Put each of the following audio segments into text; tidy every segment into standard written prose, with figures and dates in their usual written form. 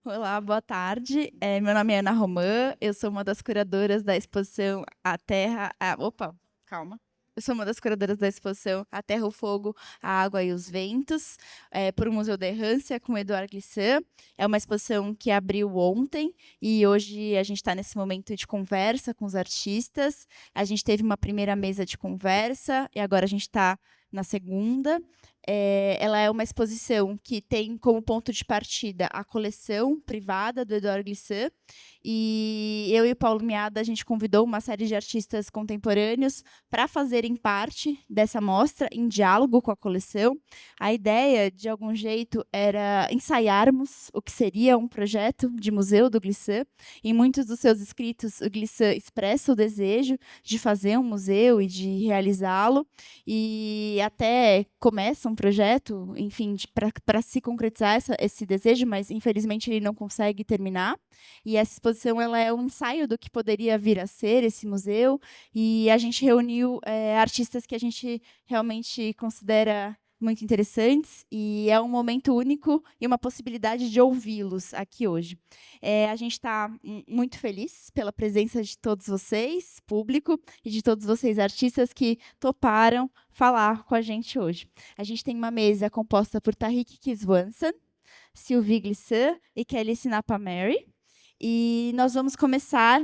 Olá, boa tarde. Meu nome é Ana Romã, eu sou uma das curadoras da exposição A Terra. Opa, calma. Eu sou uma das curadoras da exposição A Terra, o Fogo, a Água e os Ventos, por o Museu da Errância, com Eduardo Glissant. É uma exposição que abriu ontem e hoje a gente está nesse momento de conversa com os artistas. A gente teve uma primeira mesa de conversa e agora a gente está na segunda. Ela é uma exposição que tem como ponto de partida a coleção privada do Eduardo Glissant, e eu e o Paulo Miada, a gente convidou uma série de artistas contemporâneos para fazerem parte dessa mostra, em diálogo com a coleção. A ideia, de algum jeito, era ensaiarmos o que seria um projeto de museu do Glissant. Em muitos dos seus escritos, o Glissant expressa o desejo de fazer um museu e de realizá-lo, e até começa um projeto, enfim, para se concretizar esse desejo, mas infelizmente ele não consegue terminar. E essa exposição ela é um ensaio do que poderia vir a ser esse museu, e a gente reuniu artistas que a gente realmente considera muito interessantes, e é um momento único e uma possibilidade de ouvi-los aqui hoje. A gente está muito feliz pela presença de todos vocês, público, e de todos vocês, artistas, que toparam falar com a gente hoje. A gente tem uma mesa composta por Tariq Kiswanson, Sylvie Glissant e Kelly Sinapa-Mary. E nós vamos começar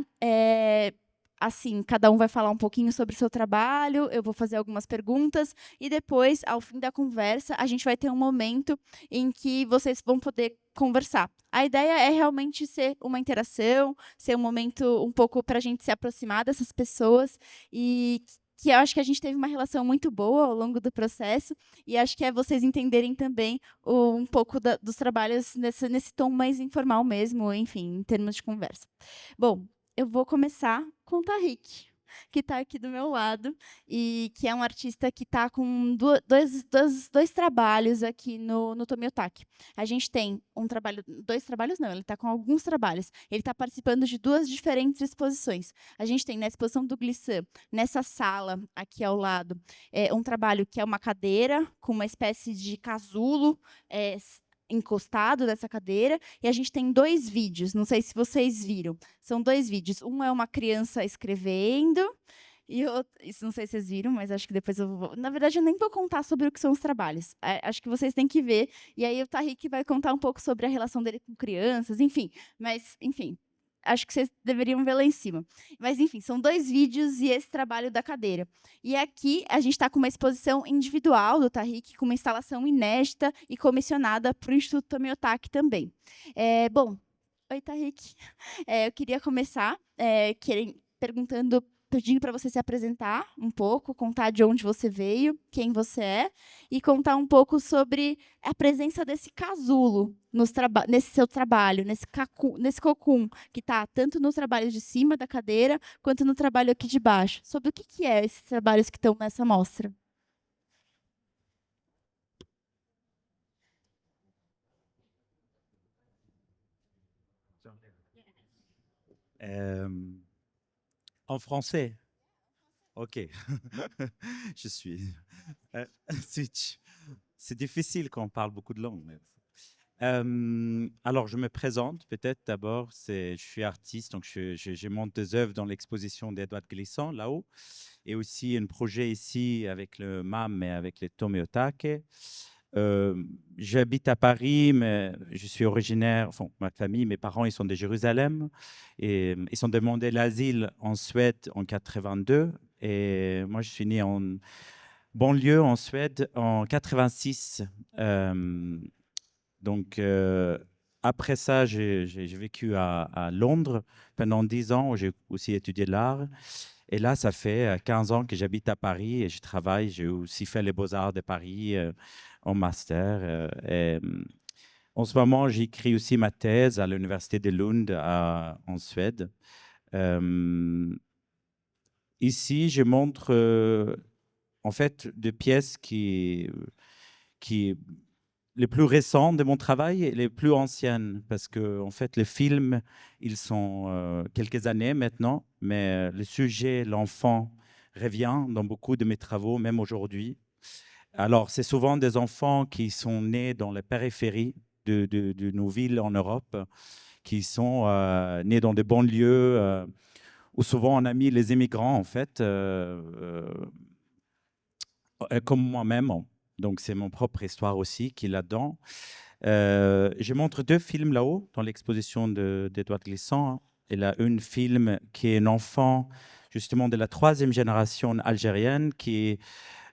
assim, cada um vai falar um pouquinho sobre o seu trabalho, eu vou fazer algumas perguntas, e depois, ao fim da conversa, a gente vai ter um momento em que vocês vão poder conversar. A ideia é realmente ser uma interação, ser um momento um pouco para a gente se aproximar dessas pessoas, e que eu acho que a gente teve uma relação muito boa ao longo do processo, e acho que é vocês entenderem também um pouco dos trabalhos nesse tom mais informal mesmo, enfim, em termos de conversa. Bom, eu vou começar com o Tariq, que está aqui do meu lado, e que é um artista que está com dois trabalhos aqui no Tomiotaki. A gente tem um trabalho, dois trabalhos não, ele está com alguns trabalhos. Ele está participando de duas diferentes exposições. A gente tem na exposição do Glissant, nessa sala aqui ao lado, um trabalho que é uma cadeira com uma espécie de casulo encostado nessa cadeira, e a gente tem dois vídeos, não sei se vocês viram, são dois vídeos, um é uma criança escrevendo, e outro, isso não sei se vocês viram, mas acho que depois eu vou, na verdade eu nem vou contar sobre o que são os trabalhos, acho que vocês têm que ver, e aí o Tariq vai contar um pouco sobre a relação dele com crianças, enfim, mas, enfim, acho que vocês deveriam ver lá em cima. Mas, enfim, são dois vídeos e esse trabalho da cadeira. E aqui a gente está com uma exposição individual do Tariq, com uma instalação inédita e comissionada para o Instituto Tomiotaki também. Bom, oi, Tariq. Eu queria começar perguntando, pedindo para você se apresentar um pouco, contar de onde você veio, quem você é, e contar um pouco sobre a presença desse casulo nesse seu trabalho, nesse cocum, que está tanto no trabalho de cima da cadeira, quanto no trabalho aqui de baixo. Sobre o que é esses trabalhos que estão nessa mostra? Euh, En français, ok. Je suis. Switch. C'est difficile quand on parle beaucoup de langues. Alors, je me présente peut-être d'abord. Je suis artiste, donc je monte des œuvres dans l'exposition d'Edouard Glissant, là-haut, et aussi un projet ici avec le MAM et avec les Tomiotake. J'habite à Paris, mais je suis originaire, enfin, ma famille, mes parents, ils sont de Jérusalem, et ils ont demandé l'asile en Suède en 82, et moi, je suis né en banlieue en Suède en 86. Donc, après ça, j'ai vécu à Londres pendant 10 ans, où j'ai aussi étudié l'art. Et là, ça fait 15 ans que j'habite à Paris et je travaille. J'ai aussi fait les Beaux-Arts de Paris en master. En ce moment, j'écris aussi ma thèse à l'Université de Lund en Suède. Ici, je montre en fait des pièces qui les plus récentes de mon travail et les plus anciennes, parce que en fait, les films, ils sont quelques années maintenant, mais le sujet, l'enfant, revient dans beaucoup de mes travaux, même aujourd'hui. Alors, c'est souvent des enfants qui sont nés dans les périphéries, de nos villes en Europe qui sont nés dans des banlieues où souvent on a mis les immigrants, en fait, comme moi-même. Donc, c'est mon propre histoire aussi qui est là-dedans. Je montre 2 films là-haut dans l'exposition d'Edouard Glissant. Il a un film qui est un enfant justement de la 3e génération algérienne qui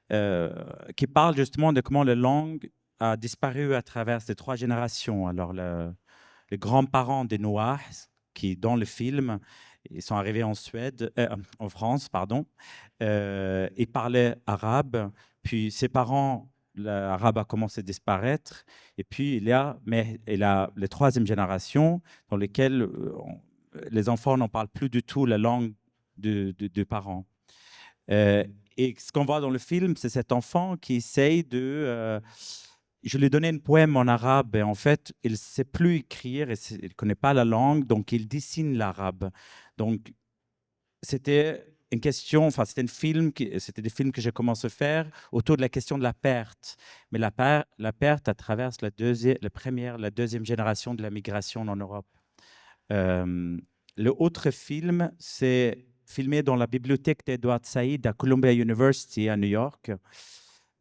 parle justement de comment la langue a disparu à travers ces 3 générations. Alors, les grands-parents des Noirs, qui dans le film, ils sont arrivés en France, pardon, ils parlaient arabe, puis ses parents, l'arabe a commencé à disparaître, et puis il y a les 3e génération dans lesquelles les enfants n'en parlent plus du tout la langue de parents. Et ce qu'on voit dans le film, c'est cet enfant qui essaye je lui ai donné un poème en arabe et en fait, il ne sait plus écrire, il ne connaît pas la langue, donc il dessine l'arabe. Donc, c'était une question, enfin, c'était des films que j'ai commencé à faire autour de la question de la perte. Mais la perte à travers la 2e génération de la migration en Europe. Le autre film, c'est filmé dans la bibliothèque d'Edward Said à Columbia University à New York.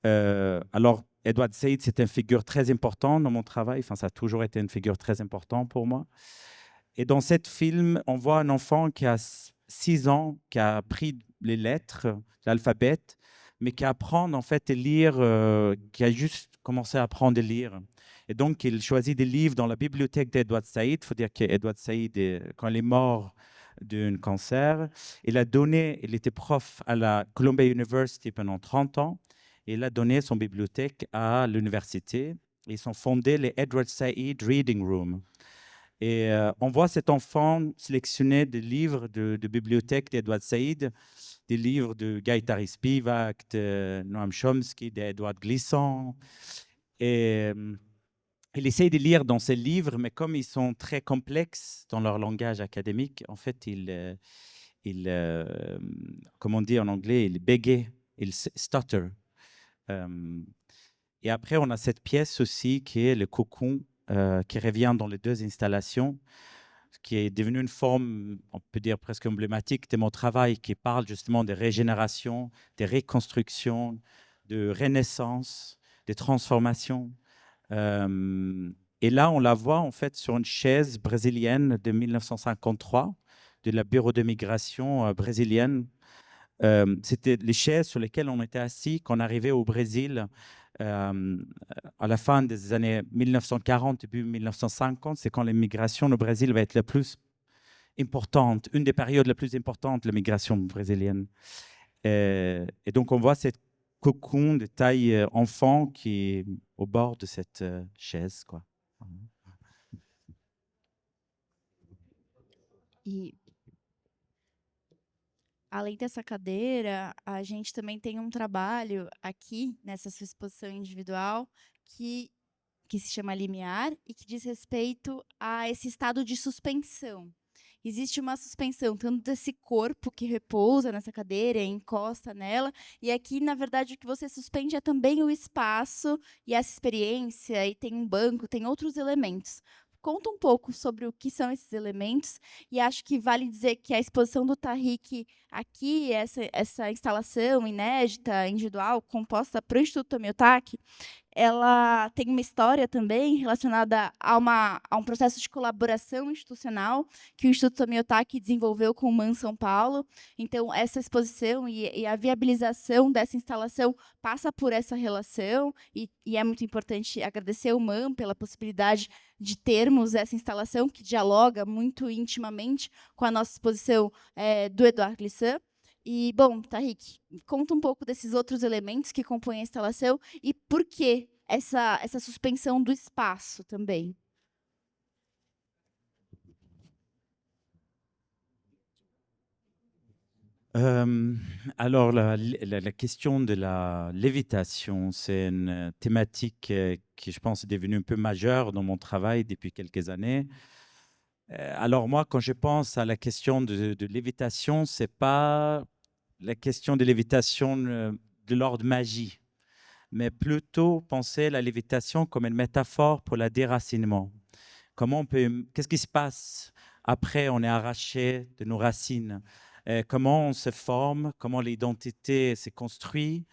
Alors, Edward Said, c'est une figure très importante dans mon travail. Enfin, ça a toujours été une figure très importante pour moi. Et dans ce film, on voit un enfant qui a 6 ans, qui a appris les lettres, l'alphabet, mais qui apprend en fait à lire, qui a juste commencé à apprendre à lire. Et donc, il choisit des livres dans la bibliothèque d'Edward Said. Il faut dire qu'Edward Said, quand il est mort d'un cancer, il était prof à la Columbia University pendant 30 ans. Et il a donné son bibliothèque à l'université. Ils ont fondé les Edward Said Reading Room. Et on voit cet enfant sélectionner des livres de bibliothèque d'Edward Said, des livres de Gaëtari Spivak, de Noam Chomsky, d'Edouard Glissant. Et il essaye de lire dans ces livres, mais comme ils sont très complexes dans leur langage académique, en fait, comme on dit en anglais, il bégaye, il stutter. Et après, on a cette pièce aussi qui est le cocon, qui revient dans les 2 installations, qui est devenue une forme, on peut dire presque emblématique de mon travail, qui parle justement de régénération, de reconstruction, de renaissance, de transformation. Et là, on la voit en fait sur une chaise brésilienne de 1953, de la Bureau de migration brésilienne. C'était les chaises sur lesquelles on était assis quand on arrivait au Brésil à la fin des années 1940, début 1950. C'est quand l'immigration au Brésil va être la plus importante, une des périodes les plus importantes de l'immigration brésilienne. Et donc, on voit cette cocon de taille enfant qui est au bord de cette chaise, quoi. E além dessa cadeira, a gente também tem um trabalho aqui nessa sua exposição individual que se chama Limiar e que diz respeito a esse estado de suspensão. Existe uma suspensão tanto desse corpo que repousa nessa cadeira, encosta nela, e aqui, na verdade, o que você suspende é também o espaço e essa experiência, e tem um banco, tem outros elementos. Conta um pouco sobre o que são esses elementos, e acho que vale dizer que a exposição do Tahik aqui, essa instalação inédita, individual, composta para o Instituto Tomiotaki, ela tem uma história também relacionada a um processo de colaboração institucional que o Instituto Tomiotaki desenvolveu com o MAN São Paulo. Então, essa exposição e a viabilização dessa instalação passa por essa relação, e é muito importante agradecer ao MAN pela possibilidade de termos essa instalação que dialoga muito intimamente com a nossa exposição do Edouard Glissant. E, bom, Tahik, conta um pouco desses outros elementos que compõem a instalação e por que essa suspensão do espaço também. Alors, la question de la lévitation, c'est une thématique qui, je pense, est devenue un peu majeure dans mon travail depuis quelques années. Alors moi, quand je pense à la question de lévitation, c'est pas la question de lévitation de l'ordre magie. mais plutôt penser la lévitation comme une métaphore pour le déracinement. Qu'est-ce qui se passe après on est arraché de nos racines? Comment on se forme? Comment l'identité s'est construite?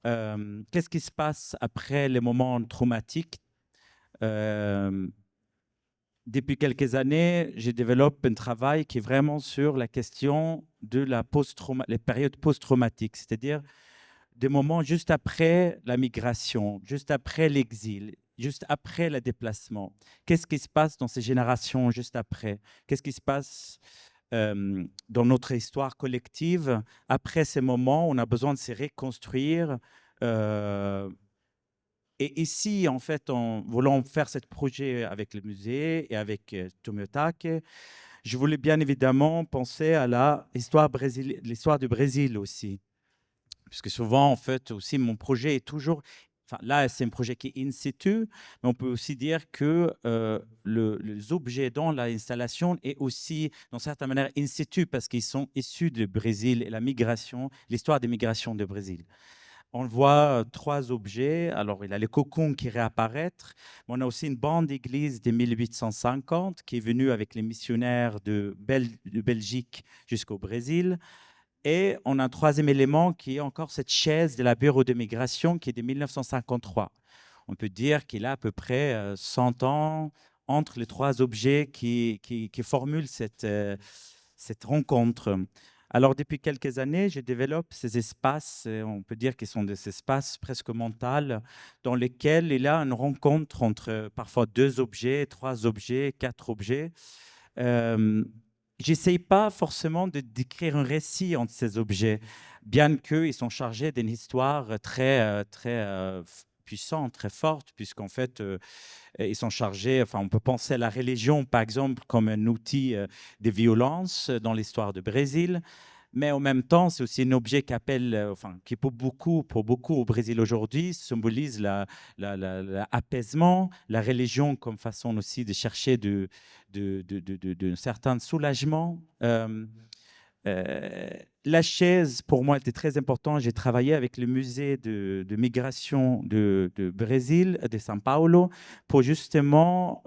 Qu'est-ce qui se passe après les moments traumatiques? Depuis quelques années, je développe un travail qui est vraiment sur la question de les périodes post-traumatiques, c'est-à-dire des moments juste après la migration, juste après l'exil, juste après le déplacement. Qu'est-ce qui se passe dans ces générations juste après? Qu'est-ce qui se passe dans notre histoire collective? Après ces moments, on a besoin de se reconstruire. Et ici, en fait, en voulant faire ce projet avec le musée et avec Tomiotake, je voulais bien évidemment penser à l'histoire du Brésil aussi. Puisque souvent, en fait, aussi, mon projet est toujours... Enfin, là, c'est un projet qui est in situ, mais on peut aussi dire que les objets dans l'installation est aussi, d'une certaine manière, in situ, parce qu'ils sont issus du Brésil et la migration, l'histoire des migrations du Brésil. On voit trois objets. Alors, il y a le cocon qui réapparaître. Mais on a aussi une bande d'église de 1850 qui est venue avec les missionnaires de Belgique jusqu'au Brésil. Et on a un troisième élément qui est encore cette chaise de la Bureau de migration qui est de 1953. On peut dire qu'il a à peu près 100 ans entre les trois objets qui formulent cette rencontre. Alors, depuis quelques années, je développe ces espaces, on peut dire qu'ils sont des espaces presque mentaux, dans lesquels il y a une rencontre entre parfois deux objets, trois objets, quatre objets. J'essaye pas forcément de décrire un récit entre ces objets, bien qu'ils sont chargés d'une histoire très puissante, très forte, puisqu'en fait, ils sont chargés, enfin, on peut penser à la religion, par exemple, comme un outil de violence dans l'histoire du Brésil. Mais en même temps, c'est aussi un objet qui pour beaucoup au Brésil aujourd'hui, symbolise l'apaisement, la religion comme façon aussi de chercher un certain soulagement. La chaise, pour moi, était très importante. J'ai travaillé avec le musée de migration de Brésil, de São Paulo, pour justement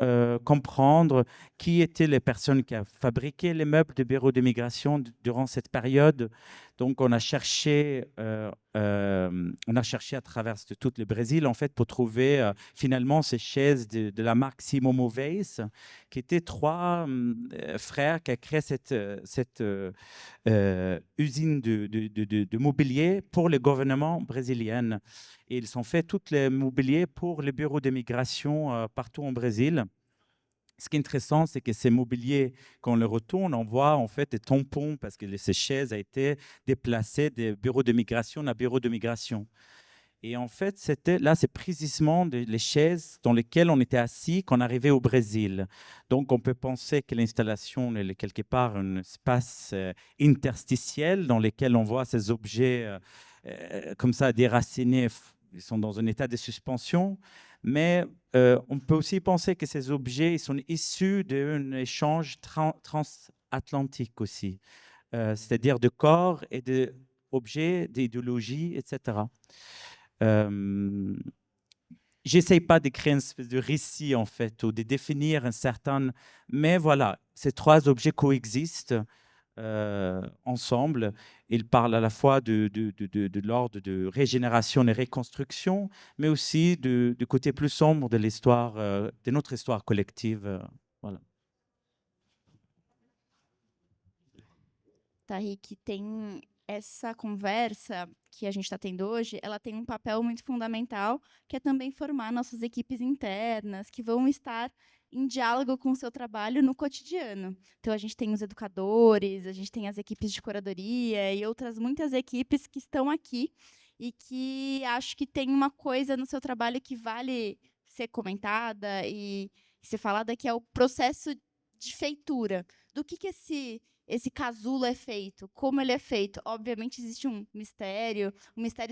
comprendre qui étaient les personnes qui ont fabriqué les meubles de bureaux de migration durant cette période. Donc, on a cherché à travers tout le Brésil, en fait, pour trouver finalement ces chaises de la marque Simão Móveis, qui étaient trois frères qui ont créé cette usine de mobilier pour le gouvernement brésilien. Et ils ont fait tout le mobilier pour les bureaux d'immigration partout en Brésil. Ce qui est intéressant, c'est que ces mobiliers, quand on les retourne, on voit en fait des tampons parce que ces chaises ont été déplacées des bureaux de migration à bureaux de migration. Et en fait, c'est précisément les chaises dans lesquelles on était assis quand on arrivait au Brésil. Donc, on peut penser que l'installation est quelque part un espace interstitiel dans lequel on voit ces objets comme ça déracinés. Ils sont dans un état de suspension. Mais on peut aussi penser que ces objets ils sont issus d'un échange transatlantique aussi, c'est-à-dire de corps et d'objets, d'idéologies, etc. J'essaye pas de créer une espèce de récit, en fait, ou de définir un certain... Mais voilà, ces trois objets coexistent ensemble. Ils parlent à la fois de l'ordre de régénération et reconstruction, mais aussi du côté plus sombre de l'histoire, de notre histoire collective. Voilà. Tarik, tem essa conversa que a gente está tendo hoje, ela tem um papel muito fundamental, que é também formar nossas equipes internas, que vão estar em diálogo com o seu trabalho no cotidiano. Então, a gente tem os educadores, a gente tem as equipes de curadoria e outras muitas equipes que estão aqui e que acho que tem uma coisa no seu trabalho que vale ser comentada e ser falada, que é o processo de feitura. Do que esse esse casulo é feito, como ele é feito. Obviamente existe um mistério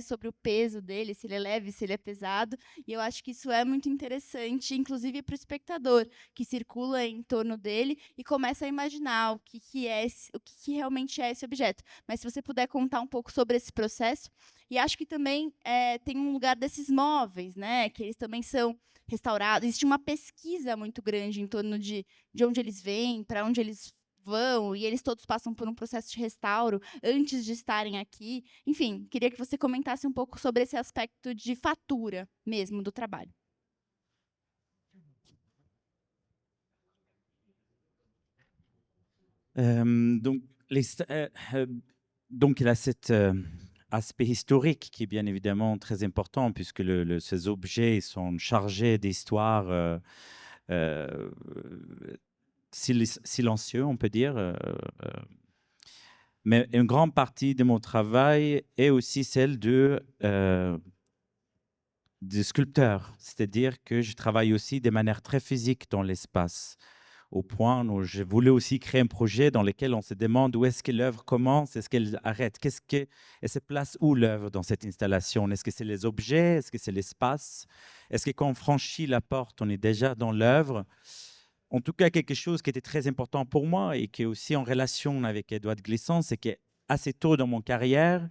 sobre o peso dele, se ele é leve, se ele é pesado, e eu acho que isso é muito interessante, inclusive para o espectador, que circula em torno dele e começa a imaginar o que realmente é esse objeto. Mas se você puder contar um pouco sobre esse processo, e acho que também tem um lugar desses móveis, né, que eles também são restaurados. Existe uma pesquisa muito grande em torno de onde eles vêm, para onde eles vão, e eles todos passam por um processo de restauro antes de estarem aqui. Enfim, queria que você comentasse um pouco sobre esse aspecto de fatura mesmo do trabalho. Donc, donc, il a cet aspect historique qui est bien évidemment très important, puisque ces objets sont chargés d'histoires euh, silencieux, on peut dire. Mais une grande partie de mon travail est aussi celle de sculpteur, c'est-à-dire que je travaille aussi de manière très physique dans l'espace, au point où je voulais aussi créer un projet dans lequel on se demande où est-ce que l'œuvre commence, est-ce qu'elle arrête, elle se place où l'œuvre dans cette installation? Est-ce que c'est les objets? Est-ce que c'est l'espace? Est-ce que quand on franchit la porte, on est déjà dans l'œuvre? En tout cas, quelque chose qui était très important pour moi et qui est aussi en relation avec Édouard Glissant, c'est qu'assez tôt dans mon carrière,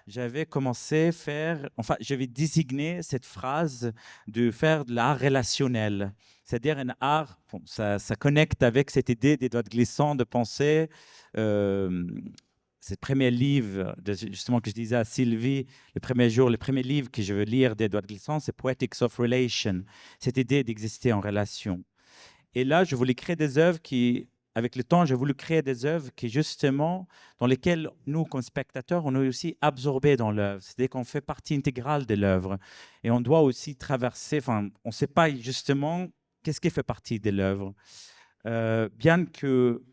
j'avais commencé à j'avais désigné cette phrase de faire de l'art relationnel, c'est-à-dire un art, bon, ça connecte avec cette idée d'Édouard Glissant de penser, ce premier livre, justement, que je disais à Sylvie, le premier livre que je veux lire d'Édouard Glissant, c'est Poetics of Relation, cette idée d'exister en relation. Et là, je voulais créer des œuvres avec le temps, j'ai voulu créer des œuvres qui, justement, dans lesquelles nous, comme spectateurs, on est aussi absorbés dans l'œuvre. C'est-à-dire qu'on fait partie intégrale de l'œuvre. Et on doit aussi traverser, on ne sait pas justement qu'est-ce qui fait partie de l'œuvre. Bien que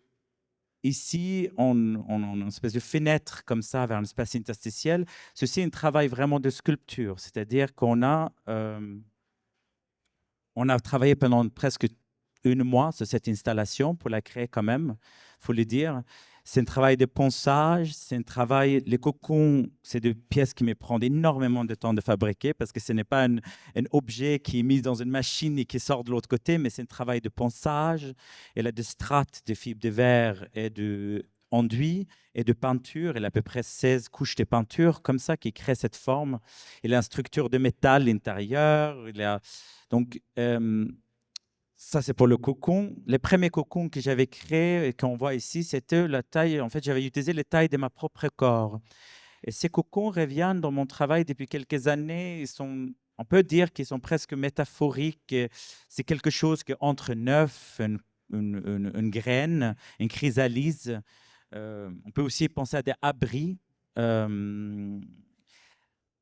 ici, on a une espèce de fenêtre comme ça vers l'espace interstitiel, ceci est un travail vraiment de sculpture. C'est-à-dire on a travaillé pendant presque 1 mois sur cette installation pour la créer quand même, il faut le dire. C'est un travail de ponçage, c'est un travail, les cocons, c'est des pièces qui me prennent énormément de temps de fabriquer parce que ce n'est pas un objet qui est mis dans une machine et qui sort de l'autre côté, mais c'est un travail de ponçage. Elle a des strates de fibres de verre et d'enduit et de peinture. Elle a à peu près 16 couches de peinture comme ça qui créent cette forme. Il a une structure de métal à l'intérieur. Donc, ça, c'est pour le cocon. Les premiers cocons que j'avais créés et qu'on voit ici, c'était la taille. En fait, j'avais utilisé les tailles de ma propre corps. Et ces cocons reviennent dans mon travail depuis quelques années. On peut dire qu'ils sont presque métaphoriques. C'est quelque chose qui entre un œuf, une graine, une chrysalide. On peut aussi penser à des abris.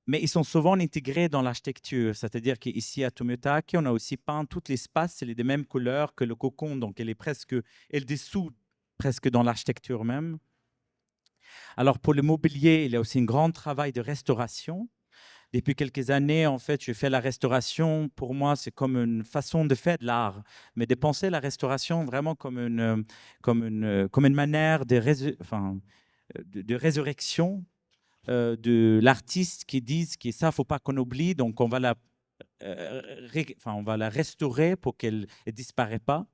Mais ils sont souvent intégrés dans l'architecture, c'est-à-dire qu'ici à Tomiotaki, on a aussi peint tout l'espace, il est des mêmes couleurs que le cocon, donc elle dessous presque dans l'architecture même. Alors pour le mobilier, il y a aussi un grand travail de restauration. Depuis quelques années, en fait, je fais la restauration. Pour moi, c'est comme une façon de faire de l'art, mais de penser la restauration vraiment comme une manière de résurrection de l'artiste qui disent que ça, faut pas qu'on oublie, donc on va on va la restaurer pour qu'elle ne disparaisse pas.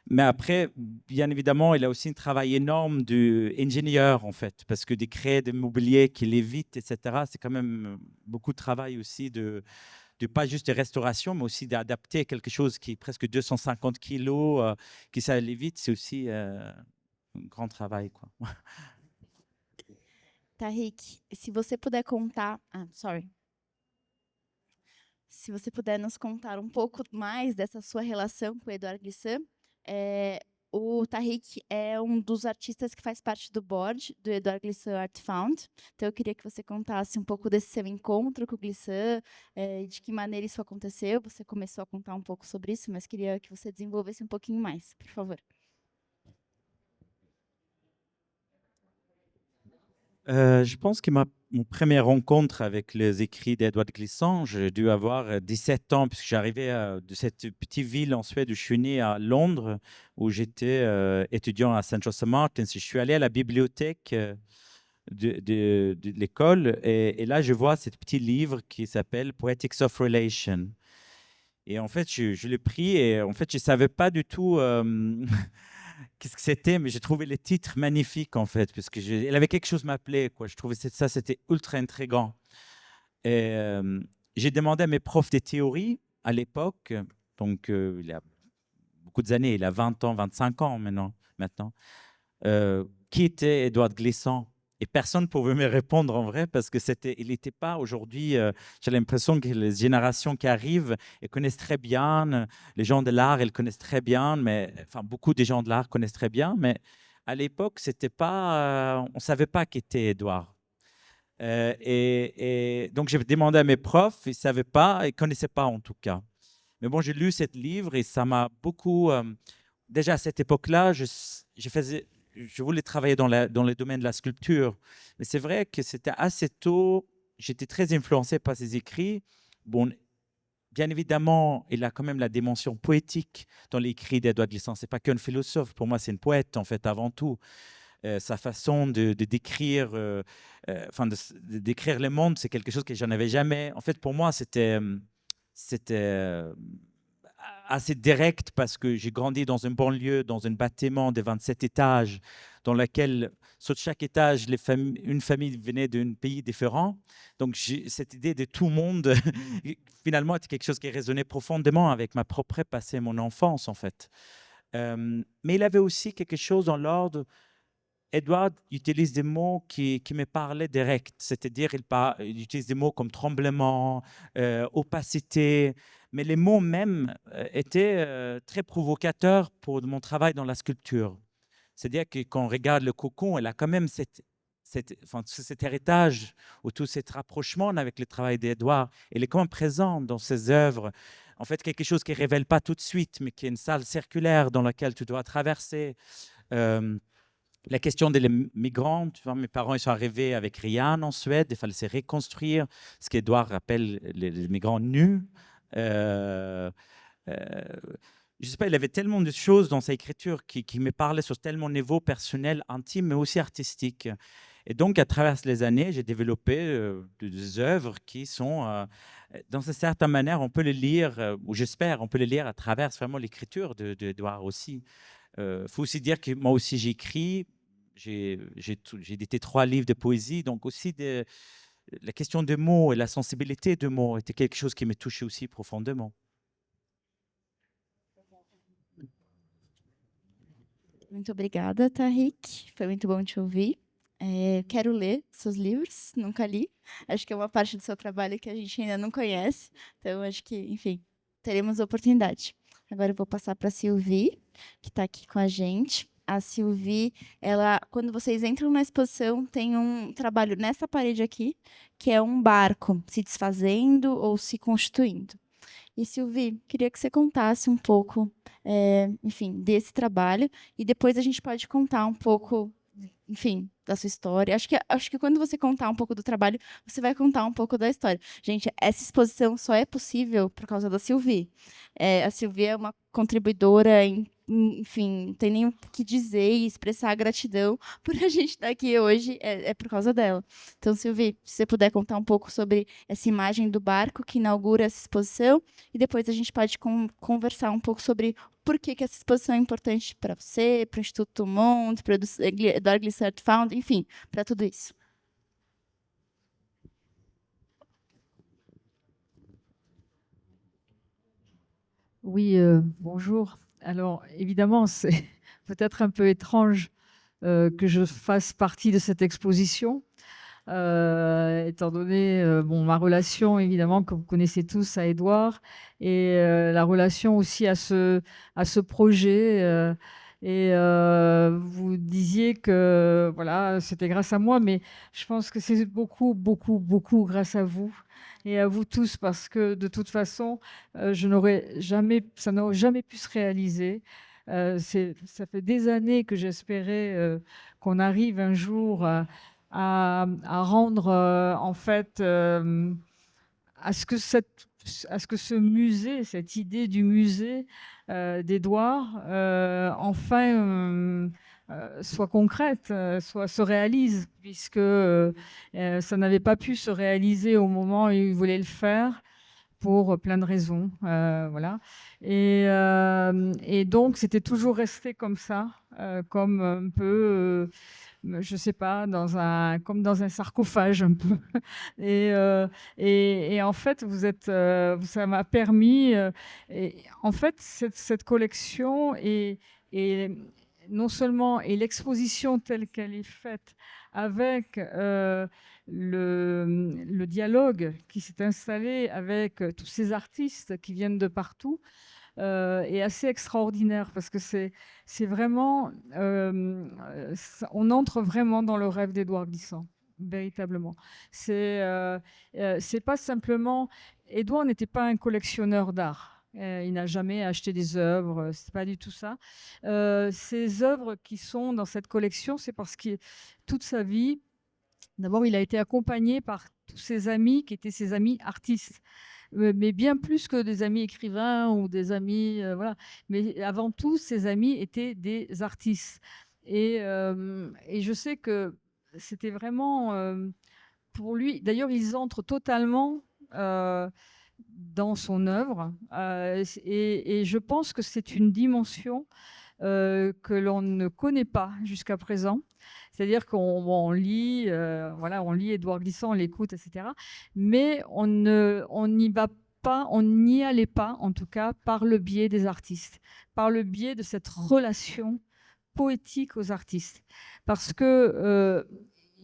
Mais après, bien évidemment, il a aussi un travail énorme d'ingénieur, en fait, parce que de créer des mobiliers qui l'évitent, etc., c'est quand même beaucoup de travail aussi de pas juste de restauration, mais aussi d'adapter quelque chose qui est presque 250 kilos, qui ça l'évite, c'est aussi un grand travail, quoi. Tariq, se você puder contar... Se você puder nos contar um pouco mais dessa sua relação com o Édouard Glissant. O Tariq é um dos artistas que faz parte do board do Édouard Glissant Art Found. Então, eu queria que você contasse um pouco desse seu encontro com o Glissant, de que maneira isso aconteceu. Você começou a contar um pouco sobre isso, mas queria que você desenvolvesse um pouquinho mais, por favor. Je pense qu'il m'a mon première rencontre avec les écrits d'Edouard Glissant, j'ai dû avoir 17 ans, puisque j'arrivais de cette petite ville en Suède où je suis né, à Londres, où j'étais étudiant à St. Joseph Martins. Je suis allé à la bibliothèque de l'école, et là, je vois ce petit livre qui s'appelle Poetics of Relation. Et en fait, je l'ai pris, et en fait, je ne savais pas du tout qu'est-ce que c'était, mais j'ai trouvé les titres magnifiques, en fait, parce que elle avait quelque chose qui m'appelait, quoi. Je trouvais que ça, c'était ultra intriguant. Et j'ai demandé à mes profs de théorie à l'époque, donc il y a beaucoup d'années, il a 20 ans, 25 ans maintenant, qui était Édouard Glissant. Et personne ne pouvait me répondre en vrai, parce que il n'était pas aujourd'hui. J'ai l'impression que les générations qui arrivent, elles connaissent très bien. Les gens de l'art, elles connaissent très bien, mais enfin beaucoup des gens de l'art connaissent très bien. Mais à l'époque, c'était pas, on savait pas qui était Édouard. Et donc j'ai demandé à mes profs, ils savaient pas, ils connaissaient pas en tout cas. Mais bon, j'ai lu ce livre et ça m'a beaucoup. Déjà à cette époque-là, je voulais travailler dans le domaine de la sculpture. Mais c'est vrai que c'était assez tôt. J'étais très influencé par ses écrits. Bon, bien évidemment, il a quand même la dimension poétique dans les écrits d'Édouard Glissant. C'est pas qu'un philosophe. Pour moi, c'est une poète en fait avant tout. Sa façon de décrire, de décrire le monde, c'est quelque chose que je n'avais jamais. En fait, pour moi, c'était assez direct, parce que j'ai grandi dans une banlieue, dans un bâtiment de 27 étages, dans lequel, sur chaque étage, une famille venait d'un pays différent. Donc, cette idée de tout le monde, finalement, était quelque chose qui résonnait profondément avec ma propre passé, mon enfance, en fait. Mais il avait aussi quelque chose dans l'ordre. Edward utilise des mots qui me parlaient direct, c'est-à-dire il utilise des mots comme tremblement, opacité, mais les mots même étaient très provocateurs pour mon travail dans la sculpture. C'est-à-dire que quand on regarde le cocon, elle a quand même cet héritage ou tout cet rapprochement avec le travail d'Edouard. Elle est quand même présente dans ses œuvres. En fait, quelque chose qui ne révèle pas tout de suite, mais qui est une salle circulaire dans laquelle tu dois traverser. Euh, la question des migrants, tu vois, mes parents ils sont arrivés avec rien en Suède, il fallait se reconstruire, ce qu'Edouard rappelle les migrants nus. Euh, euh, je sais pas, il avait tellement de choses dans sa écriture qui me parlaient sur tellement de niveaux personnels, intimes, mais aussi artistiques. Et donc, à travers les années, j'ai développé des œuvres qui sont, dans une certaine manière, on peut les lire, ou j'espère, on peut les lire à travers vraiment l'écriture d'Edouard aussi. Il faut aussi dire que moi aussi j'écris. J'ai édité 3 livres de poésie, donc aussi la question des mots et la sensibilité des mots était quelque chose qui me touchait aussi profondément. Muito obrigada, Tarik. Foi muito bom te ouvir. Quero ler seus livros, nunca li. Acho que é uma parte do seu trabalho que a gente ainda não conhece. Então, acho que, enfim, teremos oportunidade. Agora eu vou passar para a Sylvie, que está aqui com a gente. A Sylvie, ela, quando vocês entram na exposição, tem um trabalho nessa parede aqui, que é um barco se desfazendo ou se constituindo. E, Sylvie, queria que você contasse um pouco, enfim, desse trabalho, e depois a gente pode contar um pouco, enfim, da sua história. Acho que quando você contar um pouco do trabalho, você vai contar um pouco da história. Gente, essa exposição só é possível por causa da Sylvie. A Sylvie é uma contribuidora, enfim, não tem nem o que dizer e expressar a gratidão por a gente estar aqui hoje, é por causa dela. Então, Sylvie, se você puder contar um pouco sobre essa imagem do barco que inaugura essa exposição, e depois a gente pode conversar um pouco sobre por que essa exposição é importante para você, para o Instituto Monde, para o Edouard Glissant Found, enfim, para tudo isso. Oui, bonjour. Alors, évidemment, c'est peut-être un peu étrange que je fasse partie de cette exposition, étant donné ma relation, évidemment, que vous connaissez tous, à Édouard, et la relation aussi à ce projet. Vous disiez que voilà, c'était grâce à moi, mais je pense que c'est beaucoup, beaucoup, beaucoup grâce à vous et à vous tous, parce que de toute façon, ça n'aurait jamais pu se réaliser. Ça fait des années que j'espérais qu'on arrive un jour à à rendre, en fait, à ce que ce musée, cette idée du musée d'Édouard, enfin soit concrète, se réalise, puisque ça n'avait pas pu se réaliser au moment où il voulait le faire pour plein de raisons, voilà. Et donc c'était toujours resté comme ça, comme un peu, je sais pas, comme dans un sarcophage un peu. Et en fait, ça m'a permis. Et en fait, cette collection et non seulement et l'exposition telle qu'elle est faite avec le dialogue qui s'est installé avec tous ces artistes qui viennent de partout est assez extraordinaire parce que c'est vraiment, on entre vraiment dans le rêve d'Édouard Glissant, véritablement. C'est pas simplement, Édouard n'était pas un collectionneur d'art. Il n'a jamais acheté des œuvres, c'est pas du tout ça. Ces œuvres qui sont dans cette collection, c'est parce que toute sa vie, d'abord, il a été accompagné par tous ses amis qui étaient ses amis artistes, mais bien plus que des amis écrivains ou des amis, voilà. Mais avant tout, ses amis étaient des artistes. Et je sais que c'était vraiment pour lui. D'ailleurs, ils entrent totalement dans son œuvre, et je pense que c'est une dimension que l'on ne connaît pas jusqu'à présent. C'est-à-dire qu'on lit, voilà, on lit Édouard Glissant, on l'écoute, etc. Mais on n'y va pas, on n'y allait pas, en tout cas, par le biais des artistes, par le biais de cette relation poétique aux artistes. Parce que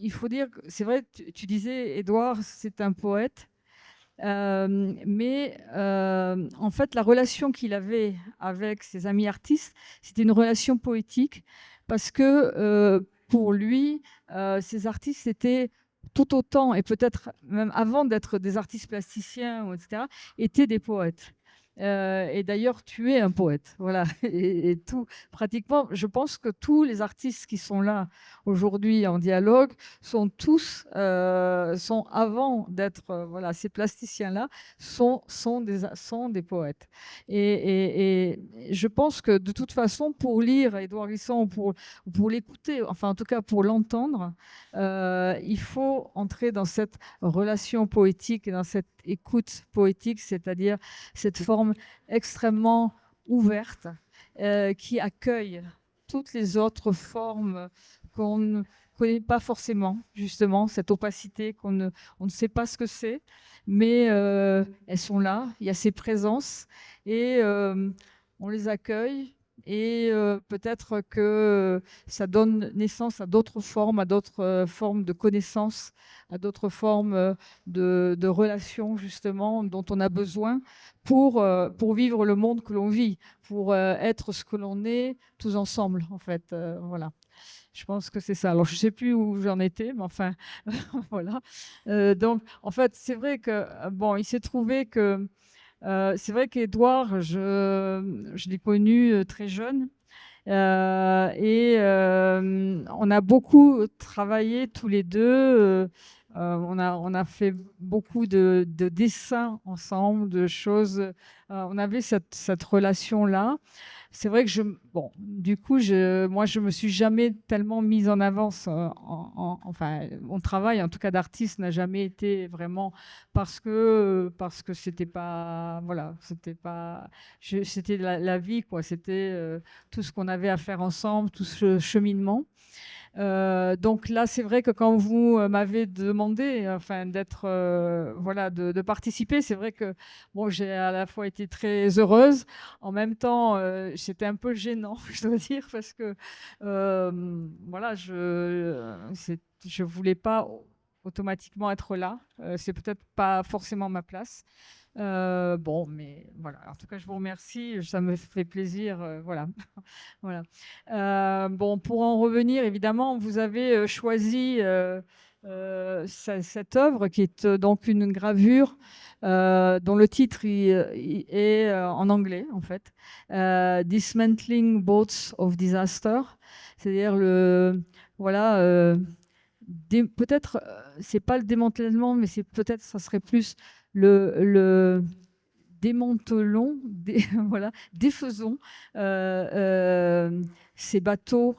il faut dire, c'est vrai, tu disais, Édouard, c'est un poète. Mais en fait, la relation qu'il avait avec ses amis artistes, c'était une relation poétique parce que pour lui, ces artistes étaient tout autant, et peut-être même avant d'être des artistes plasticiens, etc., étaient des poètes. Et d'ailleurs, tu es un poète, voilà. Et tout, pratiquement, je pense que tous les artistes qui sont là aujourd'hui en dialogue sont tous, sont avant d'être, voilà, ces plasticiens-là sont des poètes. Et je pense que de toute façon, pour lire Édouard Glissant ou pour l'écouter, enfin en tout cas pour l'entendre, il faut entrer dans cette relation poétique et dans cette écoute poétique, c'est-à-dire cette forme extrêmement ouverte qui accueille toutes les autres formes qu'on ne connaît pas forcément, justement, cette opacité on ne sait pas ce que c'est, mais elles sont là, il y a ces présences et on les accueille. Et peut-être que ça donne naissance à d'autres formes de connaissances, à d'autres formes de relations, justement, dont on a besoin pour vivre le monde que l'on vit, pour être ce que l'on est tous ensemble, en fait. Voilà. Je pense que c'est ça. Alors, je ne sais plus où j'en étais, mais enfin, voilà. Donc, en fait, c'est vrai que, bon, il s'est trouvé que c'est vrai qu'Édouard, je l'ai connu très jeune. Et on a beaucoup travaillé tous les deux. On a fait beaucoup de dessins ensemble, de choses. On avait cette relation-là. C'est vrai que bon, du coup, moi, je me suis jamais tellement mise en avance. Enfin, mon travail, en tout cas d'artiste, n'a jamais été vraiment parce que c'était pas, voilà, c'était la vie, quoi. C'était tout ce qu'on avait à faire ensemble, tout ce cheminement. Donc là, c'est vrai que quand vous m'avez demandé, enfin, voilà, de participer, c'est vrai que bon, j'ai à la fois été très heureuse, en même temps, c'était un peu gênant, je dois dire, parce que voilà, je voulais pas automatiquement être là. C'est peut-être pas forcément ma place. Bon, mais voilà. En tout cas, je vous remercie. Ça me fait plaisir. Voilà. Voilà. Bon, pour en revenir, évidemment, vous avez choisi cette œuvre qui est donc une gravure dont le titre est en anglais, en fait. Dismantling Boats of Disaster. C'est-à-dire voilà, peut-être, c'est pas le démantèlement, mais c'est peut-être, ça serait plus le démantelons, voilà, défaisons ces bateaux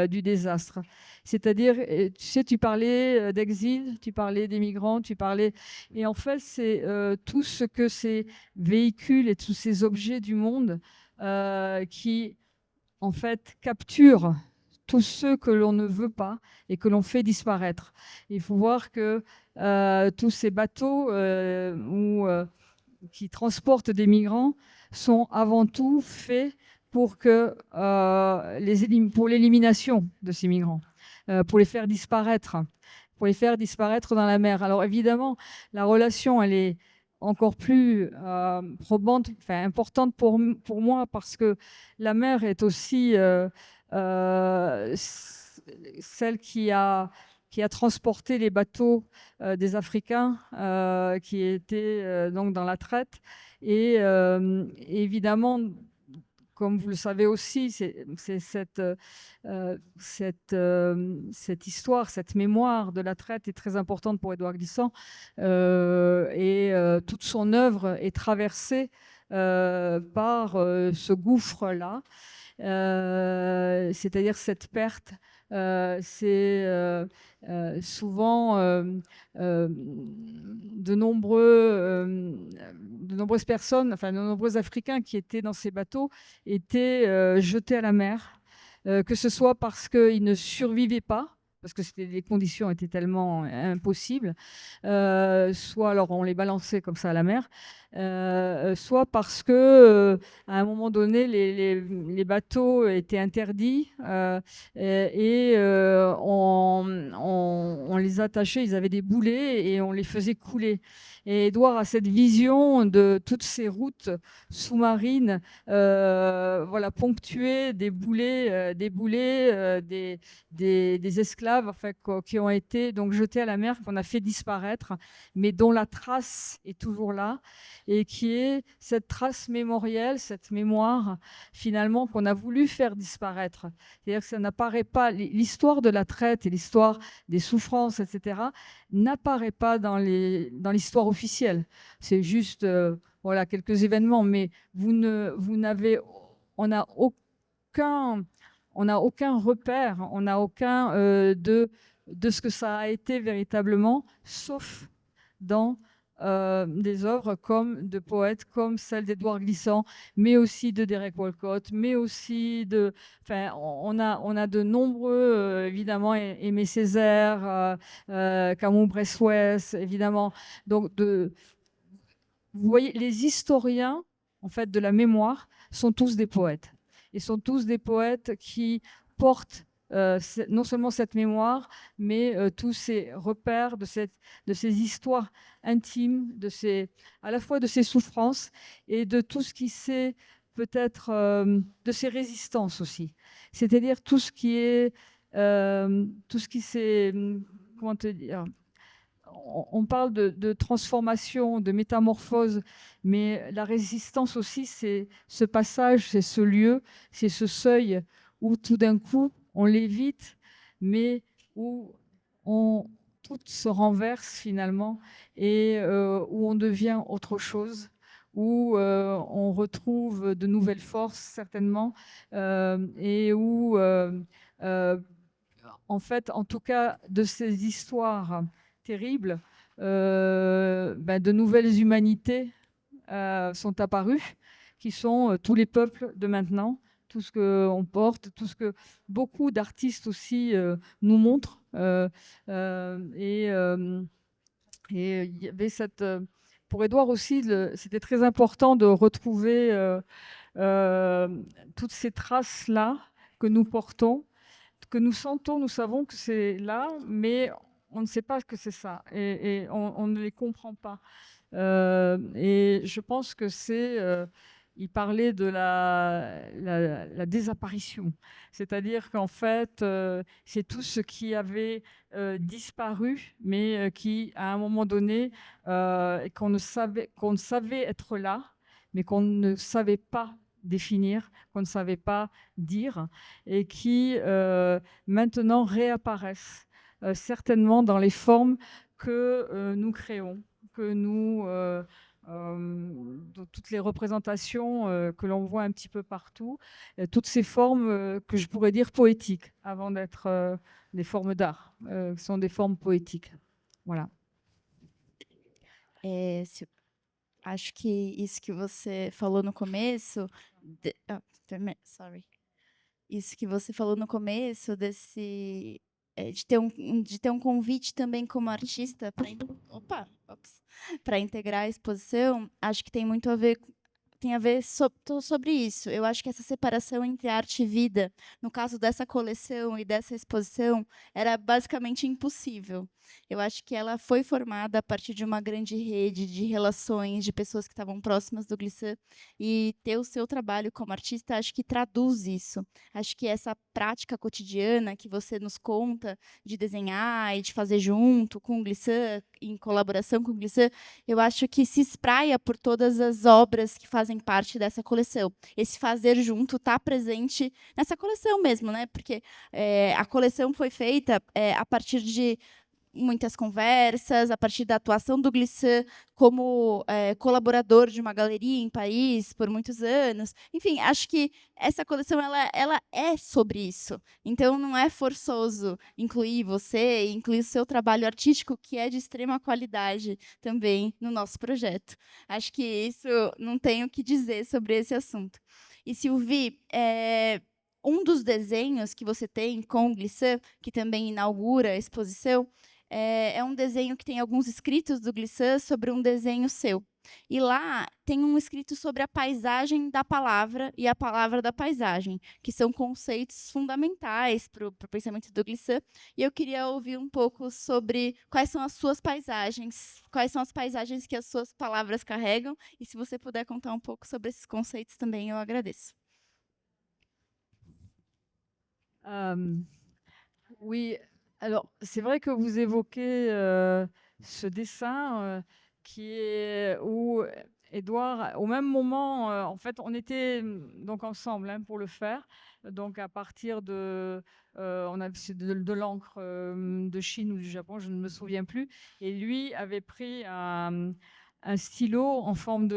du désastre. C'est-à-dire, tu sais, tu parlais d'exil, tu parlais des migrants, tu parlais... Et en fait, c'est tout ce que ces véhicules et tous ces objets du monde qui, en fait, capturent tous ceux que l'on ne veut pas et que l'on fait disparaître. Il faut voir que tous ces bateaux qui transportent des migrants sont avant tout faits pour l'élimination de ces migrants, pour les faire disparaître, dans la mer. Alors évidemment, la relation, elle est encore plus importante pour moi, parce que la mer est aussi celle qui a transporté les bateaux des Africains qui étaient donc dans la traite. Et évidemment, comme vous le savez aussi, c'est cette histoire, cette mémoire de la traite est très importante pour Édouard Glissant. Et toute son œuvre est traversée par ce gouffre-là. C'est-à-dire cette perte, c'est souvent de nombreuses personnes, enfin de nombreux Africains qui étaient dans ces bateaux étaient jetés à la mer, que ce soit parce qu'ils ne survivaient pas, parce que les conditions étaient tellement impossibles, soit alors on les balançait comme ça à la mer, soit parce que à un moment donné les bateaux étaient interdits et on les attachait, ils avaient des boulets et on les faisait couler. Et Édouard a cette vision de toutes ces routes sous-marines, voilà, ponctuées des boulets, des esclaves, enfin, qui ont été donc jetés à la mer, qu'on a fait disparaître, mais dont la trace est toujours là, et qui est cette trace mémorielle, cette mémoire finalement qu'on a voulu faire disparaître. C'est-à-dire que ça n'apparaît pas, l'histoire de la traite et l'histoire des souffrances, etc., n'apparaît pas dans l'histoire officielle. C'est juste voilà, quelques événements, mais on n'a aucun repère, on n'a aucun de ce que ça a été véritablement, sauf dans des œuvres comme de poètes comme celle d'Édouard Glissant, mais aussi de Derek Walcott, mais aussi de... Enfin, on a de nombreux, évidemment, Aimé Césaire, Camus Bressouès, évidemment. Donc, vous voyez, les historiens, en fait, de la mémoire sont tous des poètes. Et sont tous des poètes qui portent non seulement cette mémoire, mais tous ces repères de ces histoires intimes, à la fois de ces souffrances et de tout ce qui s'est peut-être de ces résistances aussi. C'est-à-dire tout ce qui s'est, comment te dire, on parle de transformation, de métamorphose, mais la résistance aussi, c'est ce passage, c'est ce lieu, c'est ce seuil où tout d'un coup, on l'évite, mais où tout se renverse finalement, et où on devient autre chose, où on retrouve de nouvelles forces certainement, et où, en fait, en tout cas, de ces histoires terribles, de nouvelles humanités sont apparues, qui sont tous les peuples de maintenant, tout ce qu'on porte, tout ce que beaucoup d'artistes aussi nous montrent. Et il y avait pour Édouard aussi, c'était très important de retrouver toutes ces traces-là que nous portons, que nous sentons, nous savons que c'est là, mais on ne sait pas que c'est ça, et on ne les comprend pas. Et je pense que il parlait de la désapparition. C'est-à-dire qu'en fait, c'est tout ce qui avait disparu, mais qui, à un moment donné, qu'on savait être là, mais qu'on ne savait pas définir, qu'on ne savait pas dire, et qui maintenant réapparaissent certainement dans les formes que nous créons, que nous, dans toutes les représentations que l'on voit un petit peu partout, toutes ces formes que je pourrais dire poétiques, avant d'être des formes d'art, sont des formes poétiques. Voilà. Acho que isso que você falou no começo, sorry. Isso que você falou no começo de ter um convite também como artista para integrar a exposição, acho que tem muito a ver sobre isso. Eu acho que essa separação entre arte e vida, no caso dessa coleção e dessa exposição, era basicamente impossível. Eu acho que ela foi formada a partir de uma grande rede de relações, de pessoas que estavam próximas do Glissant, e ter o seu trabalho como artista, acho que traduz isso. Acho que essa prática cotidiana que você nos conta, de desenhar e de fazer junto com o Glissant, em colaboração com o Glissant, eu acho que se espraia por todas as obras que fazem parte dessa coleção. Esse fazer junto está presente nessa coleção mesmo, né? Porque a coleção foi feita a partir de muitas conversas, a partir da atuação do Glissant como colaborador de uma galeria em Paris por muitos anos. Enfim, acho que essa coleção ela é sobre isso. Então, não é forçoso incluir você, incluir o seu trabalho artístico, que é de extrema qualidade também no nosso projeto. Acho que isso não tenho o que dizer sobre esse assunto. E, Sylvie, um dos desenhos que você tem com o Glissant, que também inaugura a exposição, é um desenho que tem alguns escritos do Glissant sobre um desenho seu. E lá tem um escrito sobre a paisagem da palavra e a palavra da paisagem, que são conceitos fundamentais para o pensamento do Glissant. E eu queria ouvir um pouco sobre quais são as suas paisagens, quais são as paisagens que as suas palavras carregam, e se você puder contar um pouco sobre esses conceitos também, eu agradeço. Oui, alors c'est vrai que vous évoquez ce dessin qui est où Édouard, au même moment, en fait, on était donc ensemble pour le faire. Donc à partir on avait de l'encre de Chine ou du Japon, je ne me souviens plus. Et lui avait pris un stylo en forme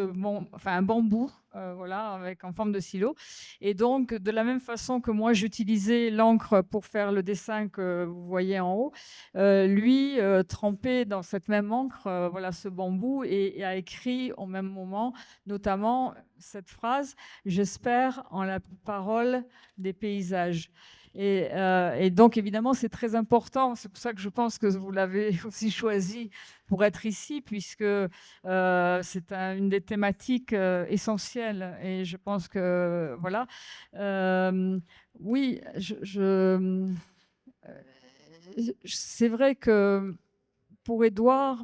un bambou, voilà, en forme de stylo. Et donc, de la même façon que moi, j'utilisais l'encre pour faire le dessin que vous voyez en haut, lui trempait dans cette même encre, voilà, ce bambou, et a écrit au même moment, notamment cette phrase « J'espère en la parole des paysages ». Et donc, évidemment, c'est très important. C'est pour ça que je pense que vous l'avez aussi choisi pour être ici, puisque c'est une des thématiques essentielles. Et je pense que, voilà. Oui, c'est vrai que pour Édouard,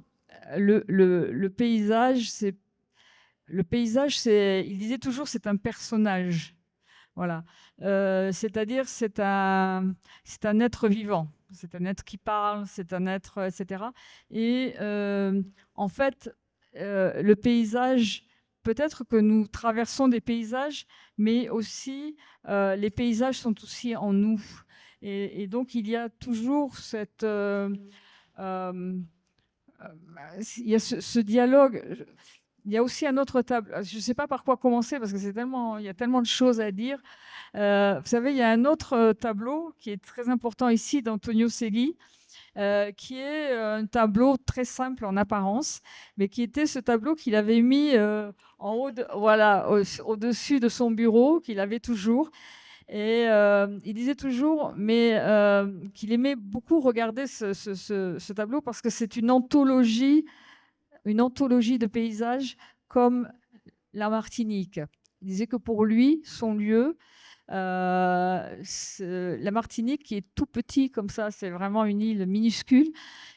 le paysage, il disait toujours, c'est un personnage. Voilà. C'est-à-dire, c'est un être vivant, c'est un être qui parle, c'est un être, etc. Et en fait, le paysage, peut-être que nous traversons des paysages, mais aussi, les paysages sont aussi en nous. Et donc, il y a toujours cette... il y a ce dialogue. Il y a aussi un autre tableau. Je ne sais pas par quoi commencer parce que il y a tellement de choses à dire. Vous savez, il y a un autre tableau qui est très important ici d'Antonio Segui, qui est un tableau très simple en apparence, mais qui était ce tableau qu'il avait mis en haut, voilà, au-dessus de son bureau, qu'il avait toujours. Et il disait toujours, mais qu'il aimait beaucoup regarder ce tableau parce que c'est une anthologie de paysages comme la Martinique. Il disait que pour lui, son lieu, la Martinique, qui est tout petit comme ça, c'est vraiment une île minuscule,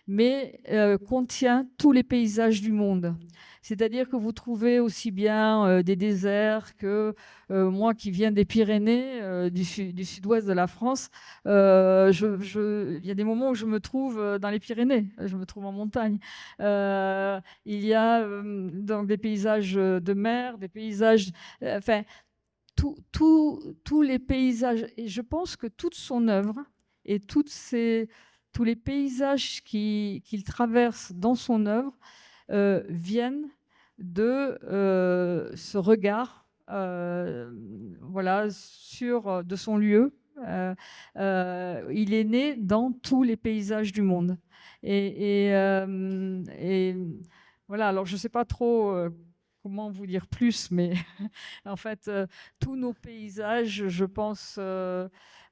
mais contient tous les paysages du monde. C'est-à-dire que vous trouvez aussi bien des déserts que moi qui viens des Pyrénées, du sud-ouest de la France, il y a des moments où je me trouve dans les Pyrénées, je me trouve en montagne. Il y a donc des paysages de mer, des paysages... Enfin, tous les paysages. Et je pense que toute son œuvre et toutes ces tous les paysages qu'il traverse dans son œuvre viennent de ce regard voilà, de son lieu. Il est né dans tous les paysages du monde. Et voilà, alors je ne sais pas trop comment vous dire plus, mais en fait, tous nos paysages, je pense,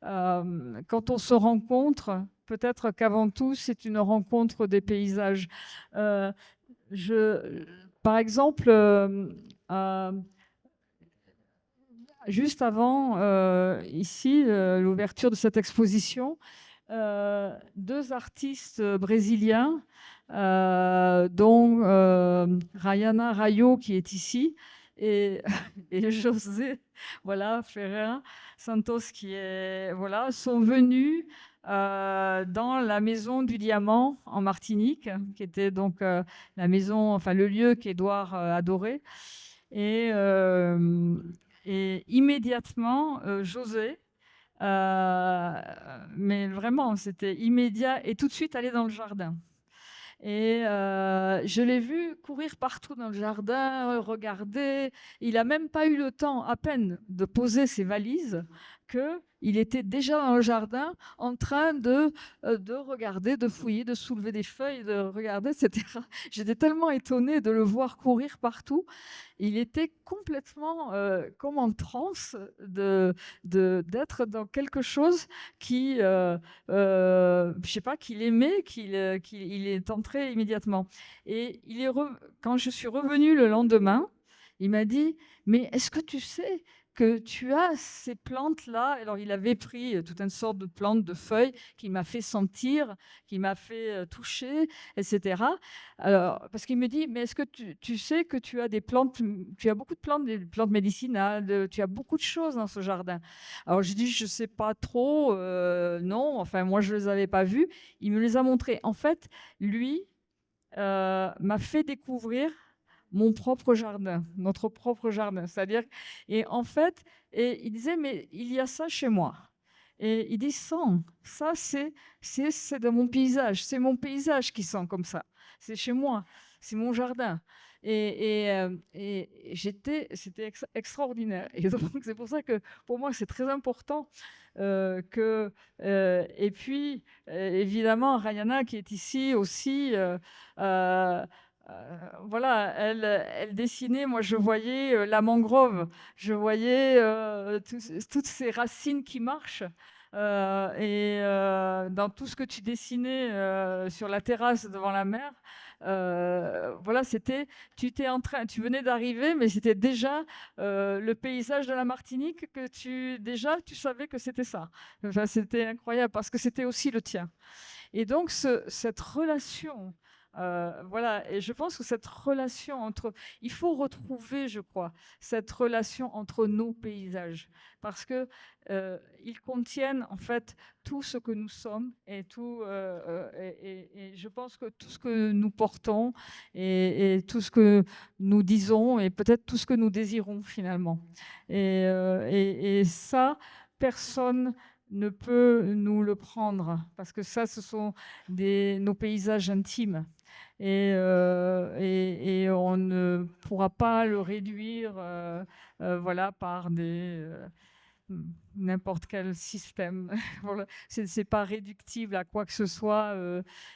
quand on se rencontre, peut-être qu'avant tout, c'est une rencontre des paysages. Par exemple, juste avant, ici, l'ouverture de cette exposition, deux artistes brésiliens, dont Rayana Rayo, qui est ici, et, et José voilà, Ferreira Santos, qui est, voilà, sont venus dans la Maison du Diamant en Martinique, qui était donc la maison, enfin le lieu qu'Édouard adorait. Et immédiatement, José, mais vraiment, c'était immédiat, et tout de suite aller dans le jardin. Et je l'ai vu courir partout dans le jardin, regarder. Il n'a même pas eu le temps, à peine, de poser ses valises, qu'il était déjà dans le jardin en train de regarder, de fouiller, de soulever des feuilles, de regarder, etc. J'étais tellement étonnée de le voir courir partout. Il était complètement comme en transe d'être dans quelque chose qui, je sais pas, qu'il aimait, qu'il est entré immédiatement. Et quand je suis revenue le lendemain, il m'a dit « Mais est-ce que tu sais que tu as ces plantes-là » Alors, il avait pris toute une sorte de plantes, de feuilles, qu'il m'a fait sentir, qu'il m'a fait toucher, etc. Alors, parce qu'il me dit « Mais est-ce que tu sais que tu as des plantes, tu as beaucoup de plantes, des plantes médicinales, tu as beaucoup de choses dans ce jardin ?» Alors, j'ai dit « Je ne sais pas trop, non, enfin, moi, je ne les avais pas vues. » Il me les a montrées. En fait, lui m'a fait découvrir mon propre jardin, notre propre jardin. C'est-à-dire, et en fait, il disait, mais il y a ça chez moi. Et il dit, sens, ça c'est dans mon paysage, c'est mon paysage qui sent comme ça. C'est chez moi, c'est mon jardin. Et c'était extraordinaire. Et donc, c'est pour ça que pour moi, c'est très important et puis, évidemment, Rayana, qui est ici aussi, voilà, elle dessinait, moi je voyais la mangrove, je voyais toutes ces racines qui marchent. Et dans tout ce que tu dessinais sur la terrasse devant la mer, voilà, tu venais d'arriver, mais c'était déjà le paysage de la Martinique que tu savais que c'était ça. Enfin, c'était incroyable parce que c'était aussi le tien. Et donc cette relation, voilà, et je pense que cette relation il faut retrouver, je crois, cette relation entre nos paysages, parce que ils contiennent en fait tout ce que nous sommes et tout, et je pense que tout ce que nous portons et tout ce que nous disons et peut-être tout ce que nous désirons finalement. Et ça, personne ne peut nous le prendre, parce que ça, ce sont nos paysages intimes. Et on ne pourra pas le réduire voilà, par n'importe quel système. Voilà. C'est pas réductible à quoi que ce soit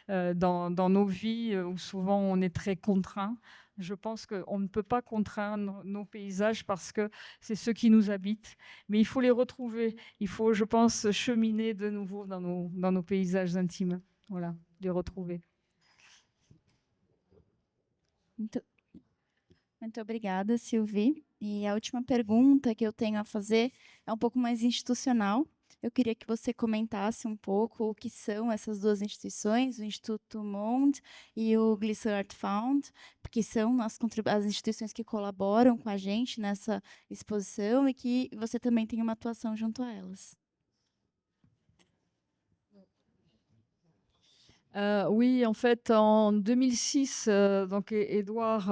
dans nos vies où souvent on est très contraint. Je pense qu'on ne peut pas contraindre nos paysages parce que c'est ceux qui nous habitent, mais il faut les retrouver. Il faut, je pense, cheminer de nouveau dans nos paysages intimes. Voilà, les retrouver. Muito obrigada, Silvi. E a última pergunta que eu tenho a fazer é um pouco mais institucional. Eu queria que você comentasse um pouco o que são essas duas instituições, o Instituto Monde e o Glisser Art Fund, porque são as instituições que colaboram com a gente nessa exposição e que você também tem uma atuação junto a elas. Oui, en fait, en 2006, donc Édouard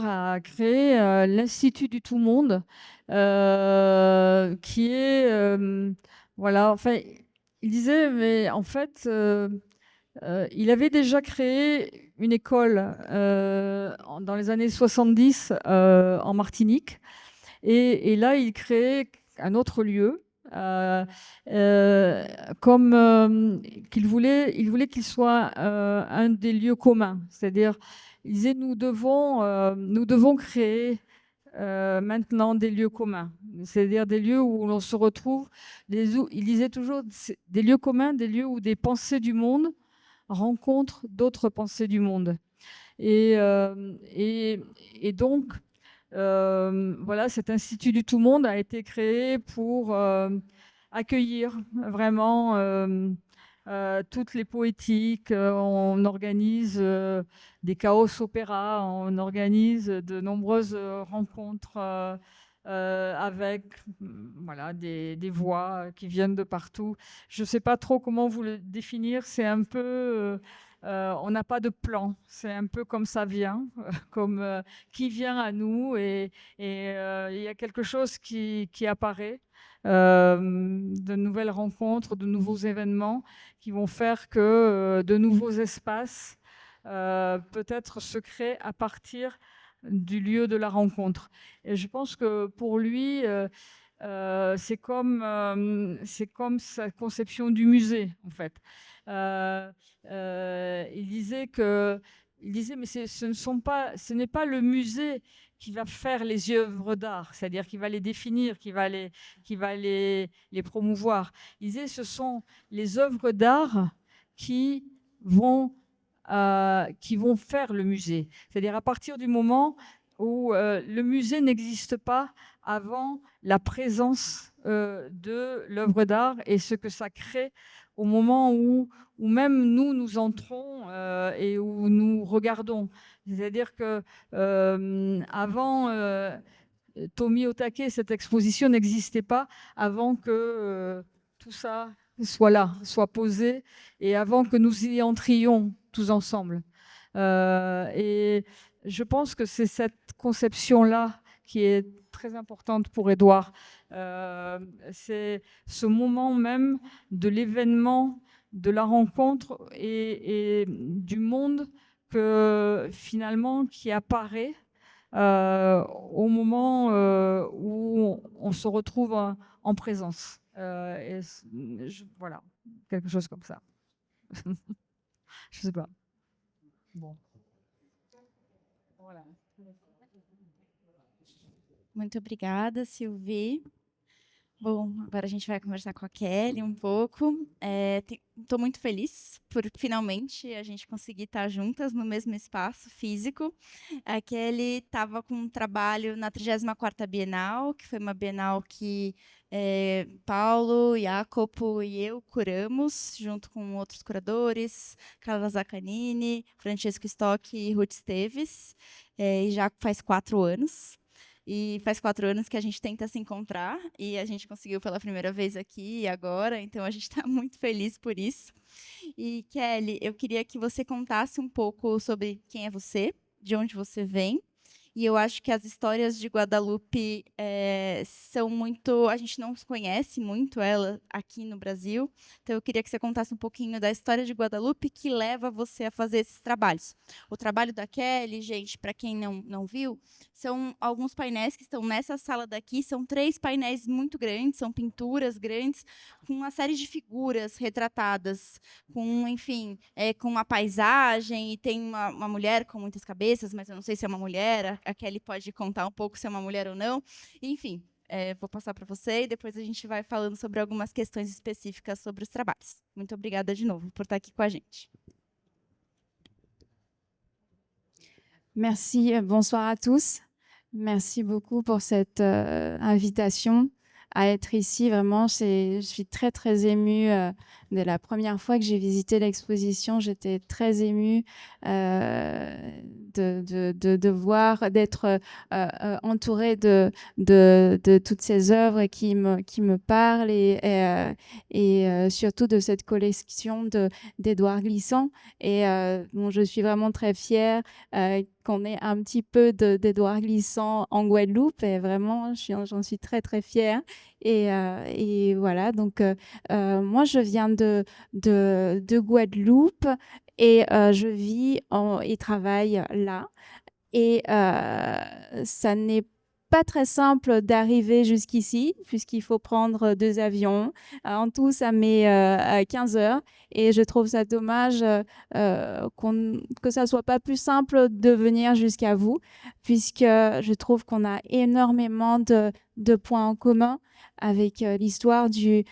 a créé l'Institut du Tout-Monde, qui est, voilà, enfin, il disait, mais en fait, il avait déjà créé une école dans les années 70 en Martinique. Et là, il crée un autre lieu, comme il voulait qu'il soit un des lieux communs. C'est-à-dire, il disait, nous devons créer maintenant des lieux communs. C'est-à-dire des lieux où l'on se retrouve. Il disait toujours, des lieux communs, des lieux où des pensées du monde rencontrent d'autres pensées du monde. Et donc, voilà, cet Institut du Tout Monde a été créé pour accueillir vraiment toutes les poétiques. On organise des chaos opéras, on organise de nombreuses rencontres avec voilà, des voix qui viennent de partout. Je ne sais pas trop comment vous le définir, c'est un peu... on n'a pas de plan, c'est un peu comme ça vient, comme qui vient à nous, et il y a quelque chose qui apparaît, de nouvelles rencontres, de nouveaux événements qui vont faire que de nouveaux espaces peut-être se créent à partir du lieu de la rencontre. Et je pense que pour lui, c'est comme sa conception du musée, en fait. Il disait, mais ce n'est pas le musée qui va faire les œuvres d'art, c'est-à-dire qui va les définir, qui va les promouvoir. Il disait, ce sont les œuvres d'art qui vont faire le musée. C'est-à-dire à partir du moment où le musée n'existe pas avant la présence de l'œuvre d'art et ce que ça crée au moment où même nous entrons et où nous regardons. C'est-à-dire que avant Tomi Otake, cette exposition n'existait pas avant que tout ça soit là, soit posé, et avant que nous y entrions tous ensemble. Et je pense que c'est cette conception-là qui est très importante pour Édouard. C'est ce moment même de l'événement, de la rencontre et du monde finalement qui apparaît au moment où on se retrouve en présence. Voilà, quelque chose comme ça. Je sais pas. Bom. Voilà. Muito obrigada, Silvi. Bom, agora a gente vai conversar com a Kelly um pouco. Estou muito feliz por finalmente a gente conseguir estar juntas no mesmo espaço físico. A Kelly estava com um trabalho na 34ª Bienal, que foi uma Bienal que Paulo, Jacopo e eu curamos, junto com outros curadores, Carla Zaccanini, Francesco Stock e Ruth Esteves, e já faz 4 anos. E faz 4 anos que a gente tenta se encontrar, e a gente conseguiu pela primeira vez aqui e agora, então a gente está muito feliz por isso. E, Kelly, eu queria que você contasse um pouco sobre quem é você, de onde você vem. E eu acho que as histórias de Guadalupe são muito... A gente não conhece muito ela aqui no Brasil. Então, eu queria que você contasse um pouquinho da história de Guadalupe que leva você a fazer esses trabalhos. O trabalho da Kelly, gente, para quem não viu, são alguns painéis que estão nessa sala daqui. São 3 painéis muito grandes, são pinturas grandes, com uma série de figuras retratadas, com, enfim, com uma paisagem, e tem uma mulher com muitas cabeças, mas eu não sei se é uma mulher. A Kelly pode contar um pouco se é uma mulher ou não. Enfim, vou passar para você e depois a gente vai falando sobre algumas questões específicas sobre os trabalhos. Muito obrigada de novo por estar aqui com a gente. Merci, bonsoir à tous. Merci beaucoup pour cette invitation à être ici. Vraiment, je suis très, très émue. Dès la première fois que j'ai visité l'exposition, j'étais très émue de voir, d'être entourée de toutes ces œuvres qui me parlent et surtout de cette collection d'Édouard Glissant. Et bon, je suis vraiment très fière qu'on ait un petit peu d'Édouard Glissant en Guadeloupe, et vraiment, j'en suis très, très fière. Et voilà, donc moi, je viens de Guadeloupe et je vis et travaille là. Et ça n'est pas très simple d'arriver jusqu'ici, puisqu'il faut prendre 2 avions. En tout, ça met 15 heures. Et je trouve ça dommage que ça soit pas plus simple de venir jusqu'à vous, puisque je trouve qu'on a énormément de points en commun avec l'histoire du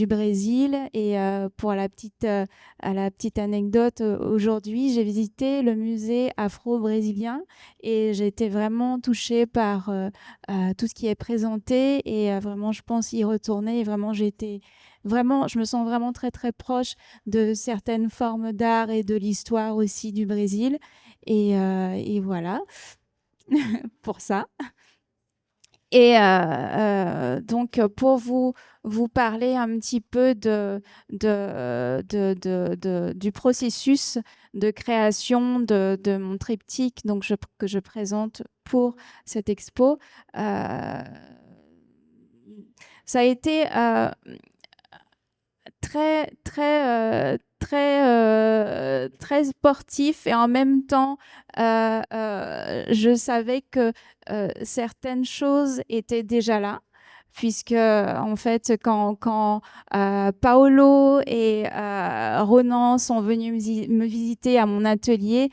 Brésil. Et pour la petite anecdote, aujourd'hui, j'ai visité le musée afro-brésilien et j'ai été vraiment touchée par tout ce qui est présenté, et vraiment, je pense y retourner. Et vraiment, je me sens vraiment très, très proche de certaines formes d'art et de l'histoire aussi du Brésil. Et voilà, pour ça. Et donc, pour vous parler un petit peu du processus de création de mon triptyque que je présente pour cette expo, ça a été très, très, très sportif, et en même temps, je savais que certaines choses étaient déjà là, puisque en fait, quand Paolo et Ronan sont venus me visiter à mon atelier,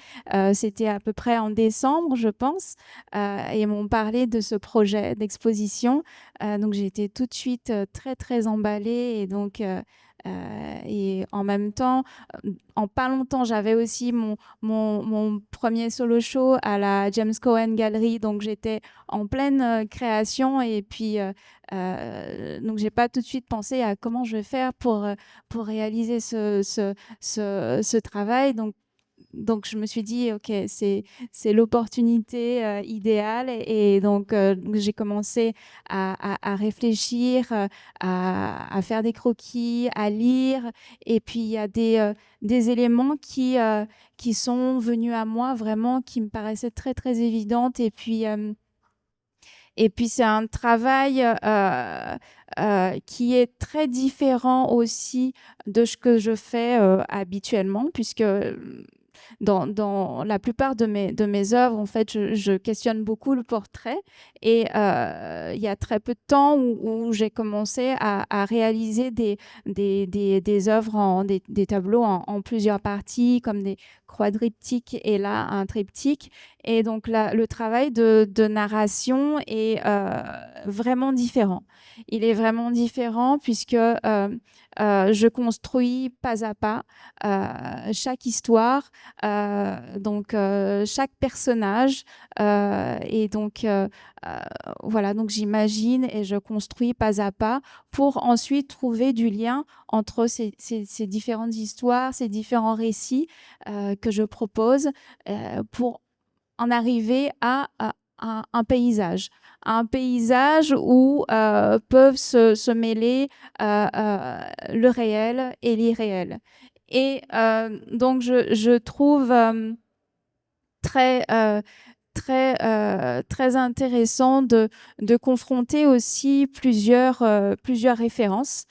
c'était à peu près en décembre, je pense, et m'ont parlé de ce projet d'exposition. Donc j'ai été tout de suite très, très emballée, et donc et en même temps, en pas longtemps, j'avais aussi mon premier solo show à la James Cohen Gallery, donc j'étais en pleine création. Et puis donc j'ai pas tout de suite pensé à comment je vais faire pour réaliser ce travail. Donc, je me suis dit, OK, c'est l'opportunité idéale. Et donc, j'ai commencé à réfléchir, à faire des croquis, à lire. Et puis, il y a des éléments qui sont venus à moi vraiment, qui me paraissaient très, très évidentes. Et puis, c'est un travail qui est très différent aussi de ce que je fais habituellement, puisque dans la plupart de mes œuvres, en fait, je questionne beaucoup le portrait. Et il y a très peu de temps où j'ai commencé à réaliser des œuvres, des tableaux en plusieurs parties, comme des quadriptyques et là, un triptyque. Et donc, le travail de narration est vraiment différent. Il est vraiment différent puisque je construis pas à pas chaque histoire, donc chaque personnage, et donc voilà, donc j'imagine et je construis pas à pas pour ensuite trouver du lien entre ces différentes histoires, ces différents récits que je propose, pour en arriver à un paysage. Un paysage où peuvent se mêler le réel et l'irréel. Et donc, je trouve très intéressant de confronter aussi plusieurs références.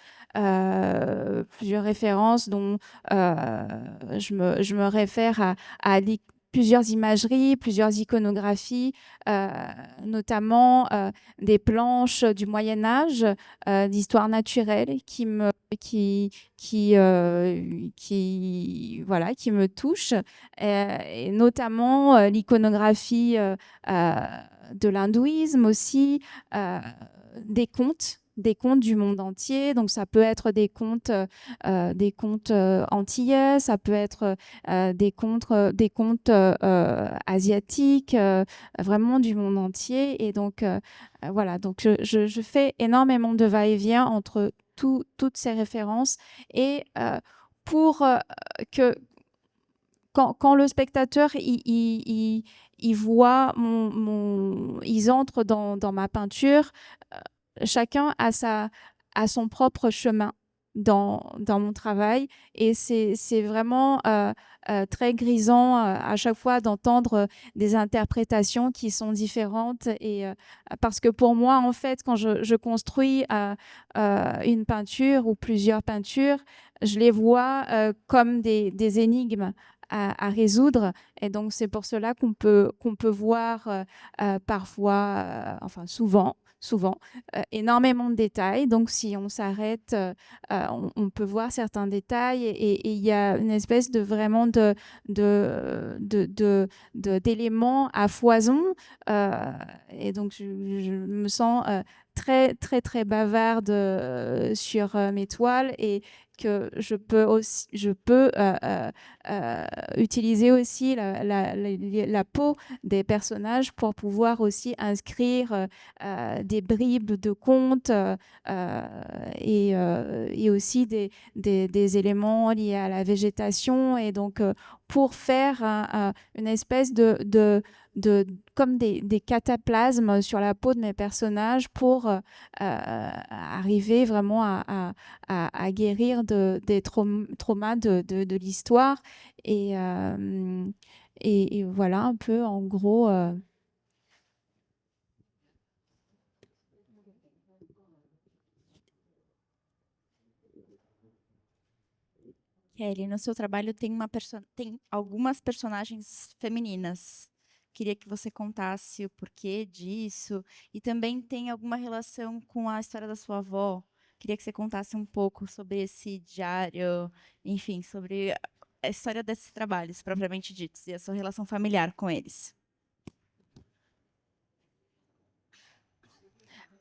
Plusieurs références dont je me réfère à plusieurs imageries, plusieurs iconographies, notamment des planches du Moyen-Âge, d'histoire naturelle qui me touchent, et notamment l'iconographie de l'hindouisme aussi, des contes du monde entier. Donc ça peut être des contes antillais, ça peut être des contes asiatiques, vraiment du monde entier. Et donc voilà, donc je fais énormément de va-et-vient entre toutes ces références, et pour que quand le spectateur il voit ils entrent dans ma peinture, chacun a son propre chemin dans mon travail. Et c'est vraiment très grisant à chaque fois d'entendre des interprétations qui sont différentes. Et parce que pour moi, en fait, quand je construis une peinture ou plusieurs peintures, je les vois comme des énigmes à résoudre. Et donc, c'est pour cela qu'on peut voir parfois, enfin souvent, énormément de détails. Donc, si on s'arrête, on peut voir certains détails et il y a une espèce de vraiment d'éléments à foison. Et donc, je me sens très, très, très bavarde sur mes toiles et que je peux utiliser aussi la peau des personnages pour pouvoir aussi inscrire des bribes de contes et aussi des éléments liés à la végétation. Et donc, pour faire une espèce comme des cataplasmes sur la peau de mes personnages pour arriver vraiment à guérir des traumas de l'histoire. Et voilà un peu en gros. Kelly, no seu trabalho tem algumas personagens femininas. Queria que você contasse o porquê disso. E também tem alguma relação com a história da sua avó. Queria que você contasse um pouco sobre esse diário, enfim, sobre a história desses trabalhos, propriamente ditos, e a sua relação familiar com eles.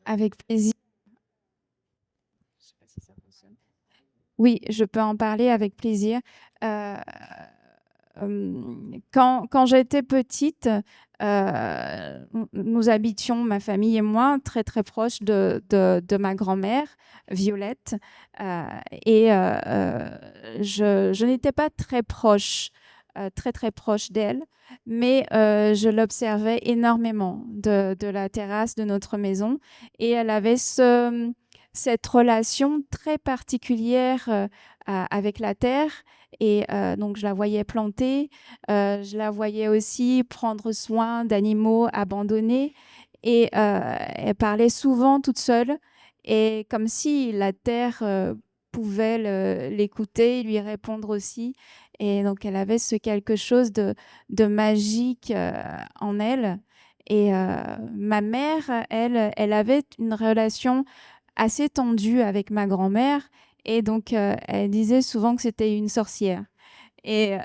Avec plaisir. Oui, je peux en parler avec plaisir. Quand j'étais petite, nous habitions, ma famille et moi, très très proches de ma grand-mère, Violette. Et je n'étais pas très proche d'elle, mais je l'observais énormément de la terrasse de notre maison. Et elle avait cette relation très particulière avec la terre. Et donc, je la voyais planter, je la voyais aussi prendre soin d'animaux abandonnés. Et elle parlait souvent toute seule, et comme si la terre pouvait l'écouter, lui répondre aussi. Et donc, elle avait ce quelque chose de magique en elle. Et ma mère, elle avait une relation assez tendue avec ma grand-mère, et donc elle disait souvent que c'était une sorcière. Et,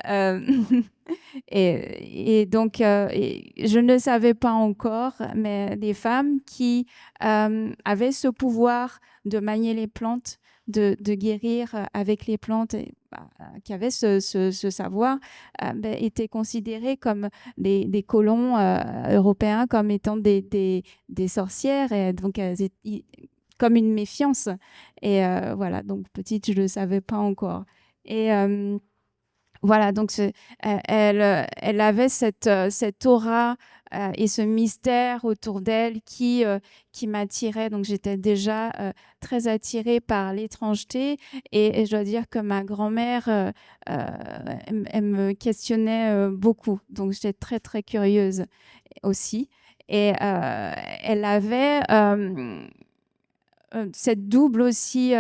et donc, je ne savais pas encore, mais des femmes qui avaient ce pouvoir de manier les plantes, de guérir avec les plantes, et, qui avaient ce savoir, étaient considérées comme des colons européens comme étant des sorcières, et donc comme une méfiance. Et voilà, donc petite, je ne le savais pas encore. Et voilà, donc elle avait cette aura et ce mystère autour d'elle qui m'attirait. Donc j'étais déjà très attirée par l'étrangeté, et je dois dire que ma grand-mère, elle me questionnait beaucoup. Donc j'étais très très curieuse aussi. Et elle avait cette double aussi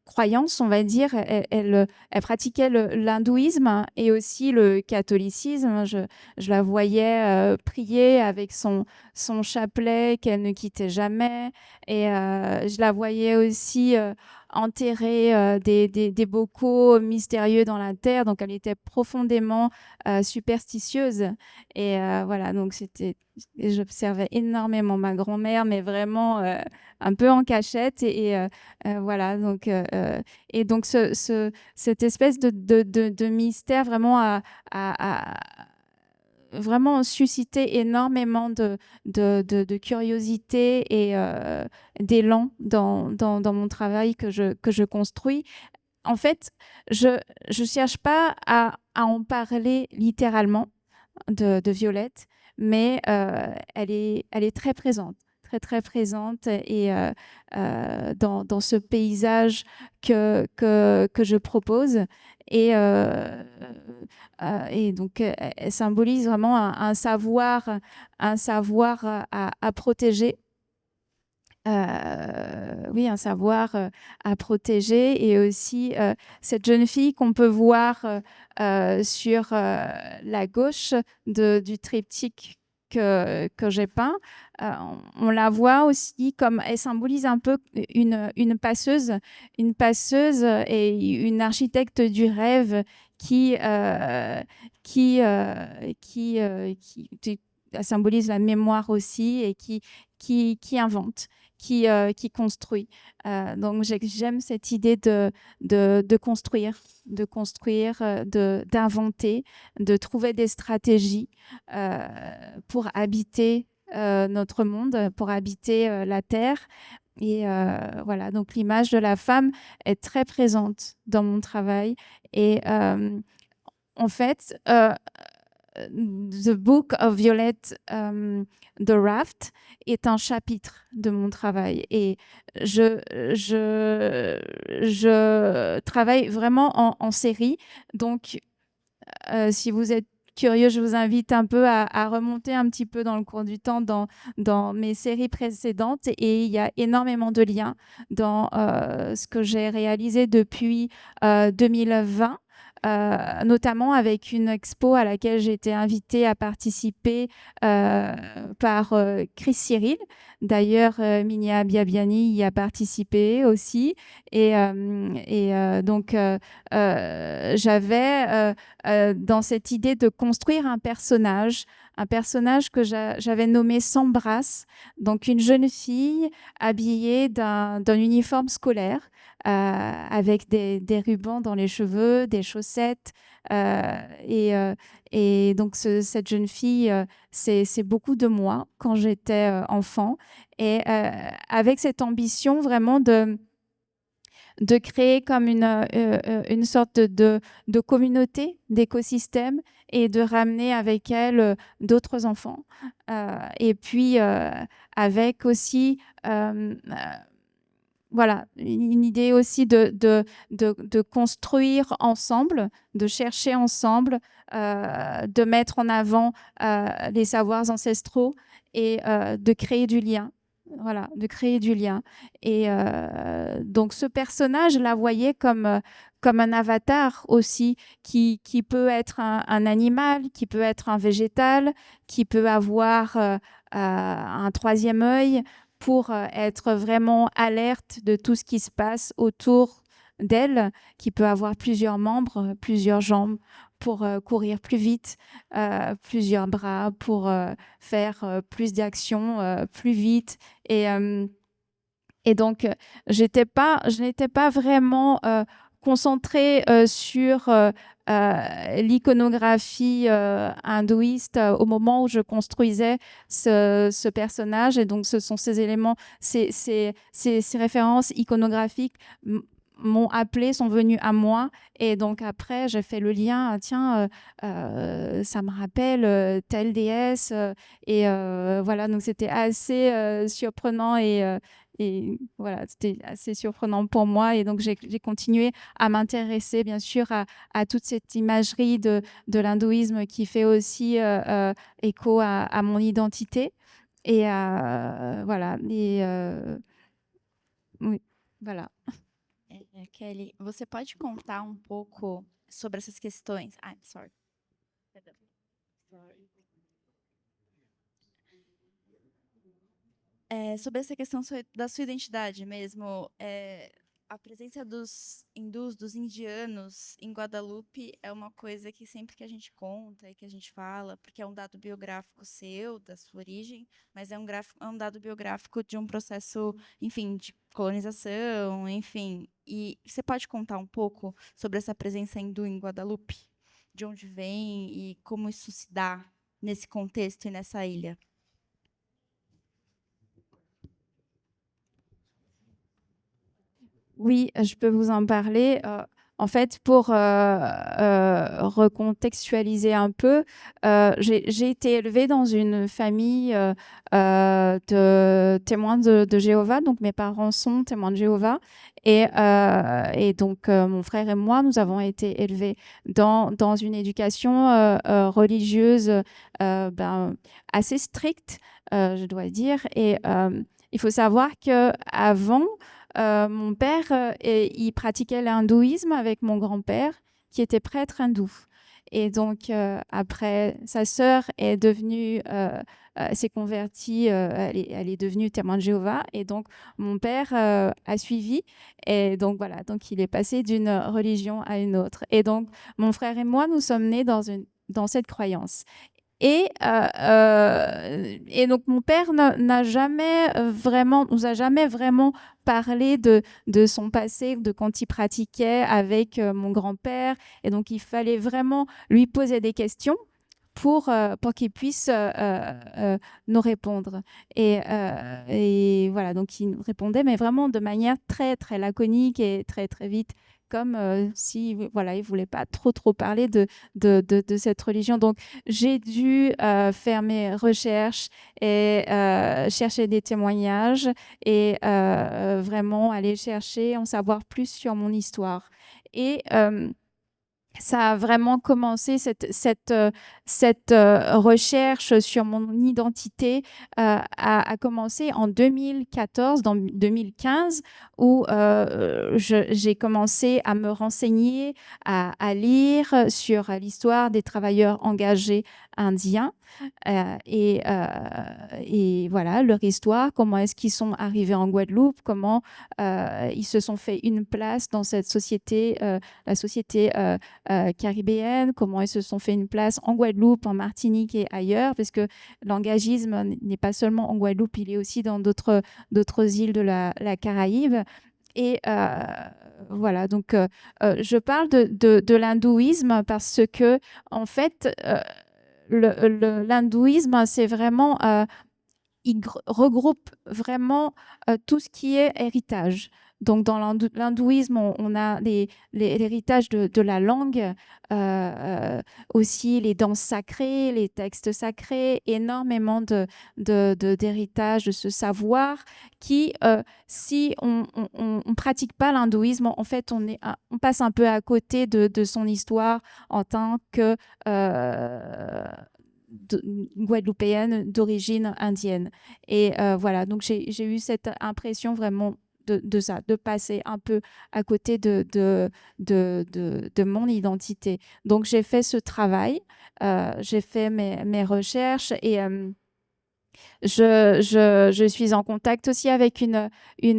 croyance, on va dire. Elle pratiquait l'hindouisme et aussi le catholicisme. Je la voyais prier avec son chapelet qu'elle ne quittait jamais. Et je la voyais aussi enterrer des bocaux mystérieux dans la terre. Donc, elle était profondément superstitieuse. Et voilà, donc j'observais énormément ma grand-mère, mais vraiment un peu en cachette. Et voilà, donc et donc cette espèce de mystère vraiment a vraiment suscité énormément de curiosité et d'élan dans mon travail que je construis. En fait, je cherche pas à en parler littéralement de Violette, mais elle est très présente très, très présente et dans ce paysage que je propose. Et donc, elle symbolise vraiment un savoir à protéger. Oui, un savoir à protéger, et aussi cette jeune fille qu'on peut voir sur la gauche du triptyque que j'ai peint. On la voit aussi comme elle symbolise un peu une passeuse et une architecte du rêve qui elle symbolise la mémoire aussi, et qui invente, qui construit. Donc j'aime cette idée de construire, d'inventer, de trouver des stratégies pour habiter notre monde, pour habiter la Terre. Et voilà, donc l'image de la femme est très présente dans mon travail. Et en fait, The Book of Violet The Raft est un chapitre de mon travail, et je travaille vraiment en série. Donc, si vous êtes curieux, je vous invite un peu à remonter un petit peu dans le cours du temps dans mes séries précédentes, et il y a énormément de liens dans ce que j'ai réalisé depuis 2020. Notamment avec une expo à laquelle j'ai été invitée à participer par Chris Cyril. D'ailleurs, Minia Biabiani y a participé aussi. Et donc, j'avais dans cette idée de construire un personnage que j'avais nommé Sambras, donc une jeune fille habillée d'un uniforme scolaire, avec des rubans dans les cheveux, des chaussettes. Et donc, cette jeune fille, c'est beaucoup de moi quand j'étais enfant. Et avec cette ambition vraiment de créer comme une sorte de communauté, d'écosystème, et de ramener avec elle d'autres enfants. Et puis, avec aussi voilà, une idée aussi de construire ensemble, de chercher ensemble, de mettre en avant les savoirs ancestraux, et de créer du lien. Voilà, de créer du lien. Et donc, ce personnage, je la voyais comme un avatar aussi, qui peut être un animal, qui peut être un végétal, qui peut avoir un troisième œil, pour être vraiment alerte de tout ce qui se passe autour d'elle, qui peut avoir plusieurs membres, plusieurs jambes pour courir plus vite, plusieurs bras pour faire plus d'actions plus vite. Et donc, je n'étais pas vraiment concentrée sur l'iconographie hindouiste au moment où je construisais ce personnage. Et donc, ce sont ces éléments, ces références iconographiques sont venues à moi. Et donc, après, j'ai fait le lien. Tiens, ça me rappelle telle déesse. Et voilà, donc c'était assez surprenant. Et voilà, c'était assez surprenant pour moi. Et donc, j'ai continué à m'intéresser, bien sûr, à toute cette imagerie de l'hindouisme qui fait aussi écho à mon identité. Et voilà. Et oui, voilà. Kelly, você pode contar pouco sobre essas questões? Sorry. Perdão. Sobre essa questão da sua identidade mesmo, a presença dos hindus, dos indianos em Guadalupe é uma coisa que sempre que a gente conta e que a gente fala, porque é um dado biográfico seu, da sua origem, mas é um dado biográfico de um processo, enfim, de colonização, enfim. E você pode contar um pouco sobre essa presença hindu em Guadalupe? De onde vem e como isso se dá nesse contexto e nessa ilha? Oui, je peux vous en parler. en fait, pour recontextualiser un peu, j'ai été élevée dans une famille de témoins de Jéhovah. Donc, mes parents sont témoins de Jéhovah. Et donc, mon frère et moi, nous avons été élevés dans une éducation religieuse assez stricte, je dois dire. Et il faut savoir qu'avant, mon père, il pratiquait l'hindouisme avec mon grand-père, qui était prêtre hindou. Et donc, après, sa sœur est devenue, s'est convertie, elle est devenue témoin de Jéhovah. Et donc, mon père a suivi. Et donc, voilà, donc il est passé d'une religion à une autre. Et donc, mon frère et moi, nous sommes nés dans cette croyance. Et donc, mon père nous a jamais vraiment parlé de son passé, de quand il pratiquait avec mon grand-père. Et donc, il fallait vraiment lui poser des questions pour qu'il puisse nous répondre. Et voilà, donc il nous répondait, mais vraiment de manière très, très laconique et très, très vite, comme si, voilà, il ne voulait pas trop parler de cette religion. Donc, j'ai dû faire mes recherches et chercher des témoignages et vraiment aller chercher, en savoir plus sur mon histoire. Et ça a vraiment commencé, cette recherche sur mon identité a commencé en 2014, dans 2015, où j'ai commencé à me renseigner, à lire sur l'histoire des travailleurs engagés indiens et voilà, leur histoire, comment est-ce qu'ils sont arrivés en Guadeloupe, comment ils se sont fait une place dans cette société, la société caribéenne, comment ils se sont fait une place en Guadeloupe, en Martinique et ailleurs, parce que l'engagisme n'est pas seulement en Guadeloupe, il est aussi dans d'autres îles de la Caraïbe. Et voilà, donc je parle de l'hindouisme parce que, en fait, l'hindouisme, c'est vraiment, il regroupe vraiment tout ce qui est héritage. Donc, dans l'hindouisme, on a l'héritage de la langue, aussi les danses sacrées, les textes sacrés, énormément d'héritage, de ce savoir qui, si on ne pratique pas l'hindouisme, en fait, on passe un peu à côté de son histoire en tant que guadeloupéenne d'origine indienne. Et voilà, donc j'ai eu cette impression vraiment de ça, de passer un peu à côté de mon identité. Donc, j'ai fait ce travail, j'ai fait mes recherches et je suis en contact aussi avec une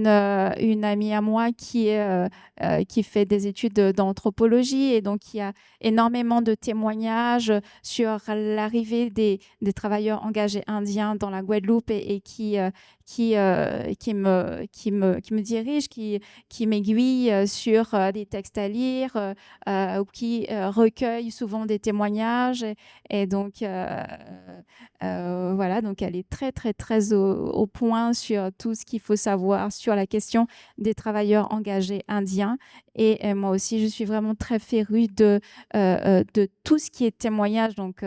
amie à moi qui fait des études d'anthropologie et donc il y a énormément de témoignages sur l'arrivée des travailleurs engagés indiens dans la Guadeloupe et qui me dirige, qui m'aiguille sur des textes à lire, ou qui recueille souvent des témoignages. Et donc, voilà, donc elle est très, très, très au point sur tout ce qu'il faut savoir sur la question des travailleurs engagés indiens. Et moi aussi, je suis vraiment très férue de tout ce qui est témoignage. Donc,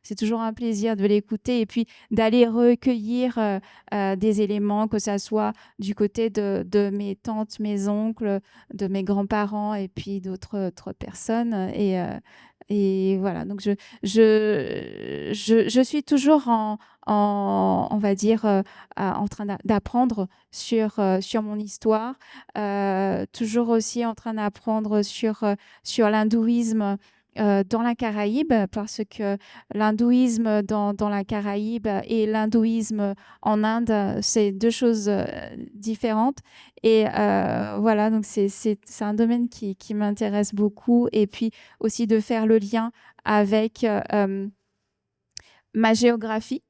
c'est toujours un plaisir de l'écouter et puis d'aller recueillir des éléments, que ça soit du côté de mes tantes, mes oncles, de mes grands-parents et puis d'autres personnes. Et voilà, donc je suis toujours on va dire, en train d'apprendre sur mon histoire, toujours aussi en train d'apprendre sur l'hindouisme dans la Caraïbe, parce que l'hindouisme dans la Caraïbe et l'hindouisme en Inde, c'est deux choses différentes. Et voilà, donc c'est un domaine qui m'intéresse beaucoup. Et puis aussi de faire le lien avec ma géographie,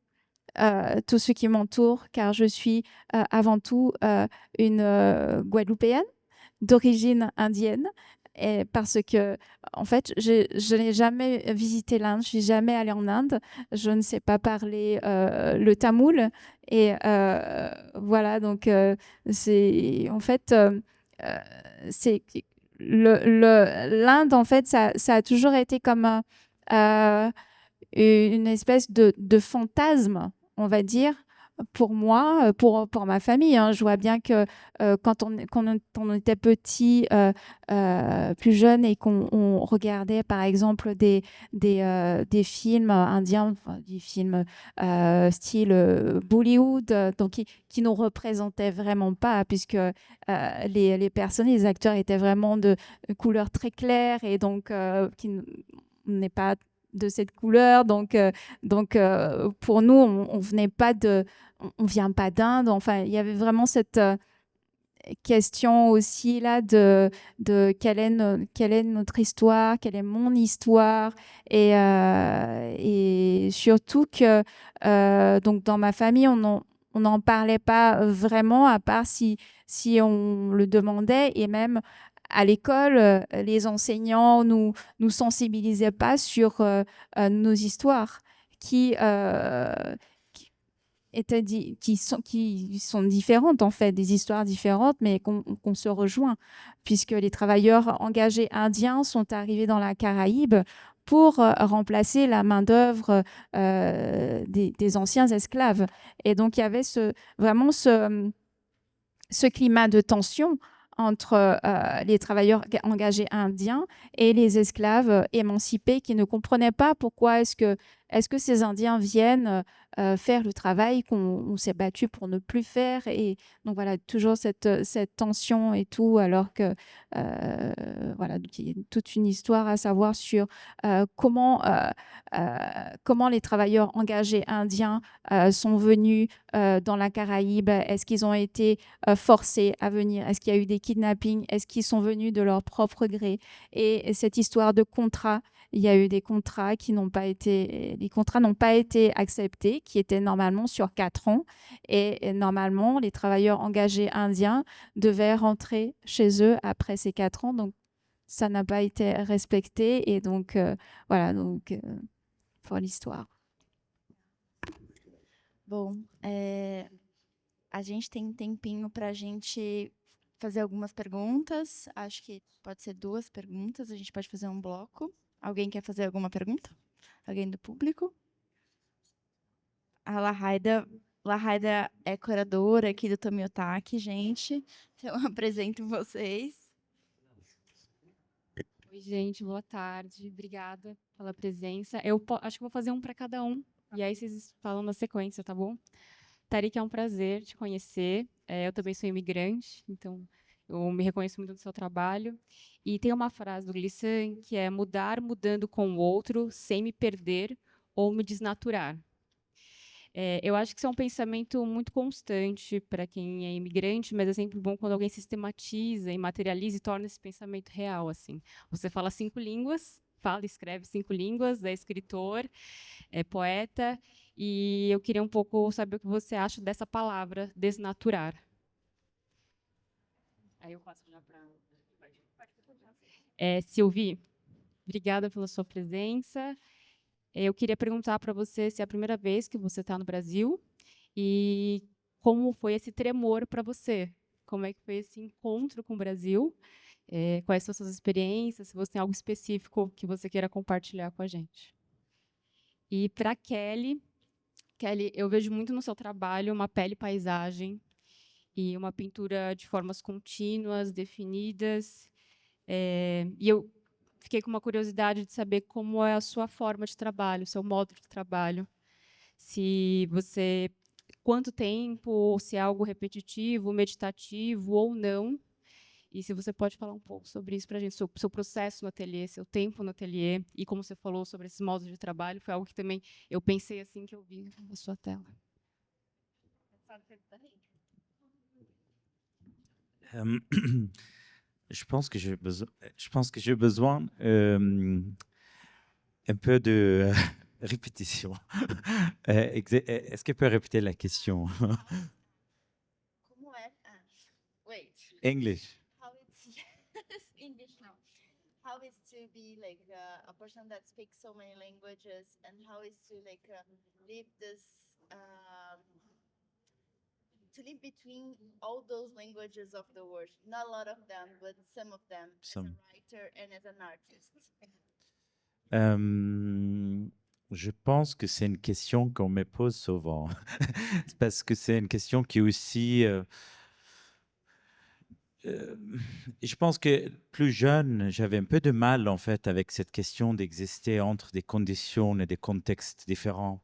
tout ce qui m'entoure, car je suis avant tout une Guadeloupéenne d'origine indienne. Et parce que, en fait, je n'ai jamais visité l'Inde, je suis jamais allée en Inde, je ne sais pas parler le tamoul. Et voilà, donc c'est en fait, c'est l'Inde, en fait, ça a toujours été comme une espèce de fantasme, on va dire, pour moi, pour ma famille. Hein. Je vois bien que quand on était petit, plus jeune, et qu'on regardait, par exemple, des films indiens, enfin, des films style Bollywood, donc qui nous représentaient vraiment pas, puisque les personnes, les acteurs étaient vraiment de couleurs très claires, et donc qui n'est pas de cette couleur. Donc pour nous, on venait pas on vient pas d'Inde. Enfin, il y avait vraiment cette question aussi là de quelle est notre histoire, quelle est mon histoire, et surtout que donc dans ma famille, on n'en parlait pas vraiment, à part si on le demandait, et même à l'école, les enseignants nous sensibilisaient pas sur nos histoires qui qui sont différentes, en fait, des histoires différentes, mais qu'on se rejoint, puisque les travailleurs engagés indiens sont arrivés dans la Caraïbe pour remplacer la main-d'œuvre des anciens esclaves. Et donc, il y avait vraiment ce climat de tension entre les travailleurs engagés indiens et les esclaves émancipés, qui ne comprenaient pas pourquoi est-ce que ces Indiens viennent faire le travail qu'on s'est battu pour ne plus faire. Et donc voilà, toujours cette tension et tout, alors que voilà, donc il y a toute une histoire à savoir sur comment les travailleurs engagés indiens sont venus dans la Caraïbe. Est-ce qu'ils ont été forcés à venir? Est-ce qu'il y a eu des kidnappings? Est-ce qu'ils sont venus de leur propre gré? Et cette histoire de contrat, il y a eu des contrats les contrats n'ont pas été acceptés, qui étaient normalement sur 4 ans. Et normalement, les travailleurs engagés indiens devaient rentrer chez eux après ces 4 ans. Donc, ça n'a pas été respecté. Et donc, voilà, donc, pour l'histoire. Bom, a gente tem um tempinho para a gente fazer algumas perguntas. Acho que pode ser 2 perguntas. A gente pode fazer um bloco. Alguém quer fazer alguma pergunta? Alguém do público? A Lahaida é curadora aqui do Tomiotaki, gente. Então, eu apresento vocês. Oi, gente, boa tarde. Obrigada pela presença. Acho que vou fazer um para cada um, e aí vocês falam na sequência, tá bom? Tarik, é um prazer te conhecer. Eu também sou imigrante, então eu me reconheço muito no seu trabalho. E tem uma frase do Glissant que é mudar mudando com o outro, sem me perder ou me desnaturar. Eu acho que isso é um pensamento muito constante para quem é imigrante, mas é sempre bom quando alguém sistematiza e materializa e torna esse pensamento real. Assim. Você fala 5 línguas, fala e escreve 5 línguas, é escritor, é poeta, e eu queria um pouco saber o que você acha dessa palavra, desnaturar. Aí eu passo já para... Sylvie, obrigada pela sua presença. Eu queria perguntar para você se é a primeira vez que você está no Brasil e como foi esse tremor para você. Como é que foi esse encontro com o Brasil? Quais são as suas experiências? Se você tem algo específico que você queira compartilhar com a gente. E para Kelly, eu vejo muito no seu trabalho uma pele-paisagem e uma pintura de formas contínuas, definidas. E eu fiquei com uma curiosidade de saber como é a sua forma de trabalho, o seu modo de trabalho. Se você... Quanto tempo, se é algo repetitivo, meditativo ou não. E se você pode falar um pouco sobre isso para a gente, sobre o seu processo no ateliê, seu tempo no ateliê, e como você falou sobre esses modos de trabalho, foi algo que também eu pensei assim que eu vi na sua tela. Je pense que j'ai besoin un peu de répétition. Est-ce qu'elle peut répéter la question? Como é? Wait. English. How it's English now. How is to be like a person that speaks so many languages, and how is to like live this to live between all those languages of the world. Not a lot of them, but some of them, Some. as a writer and as an artist. Je pense que c'est une question qu'on me pose souvent. Parce que c'est une question qui est aussi... je pense que plus jeune, j'avais un peu de mal en fait avec cette question d'exister entre des conditions et des contextes différents.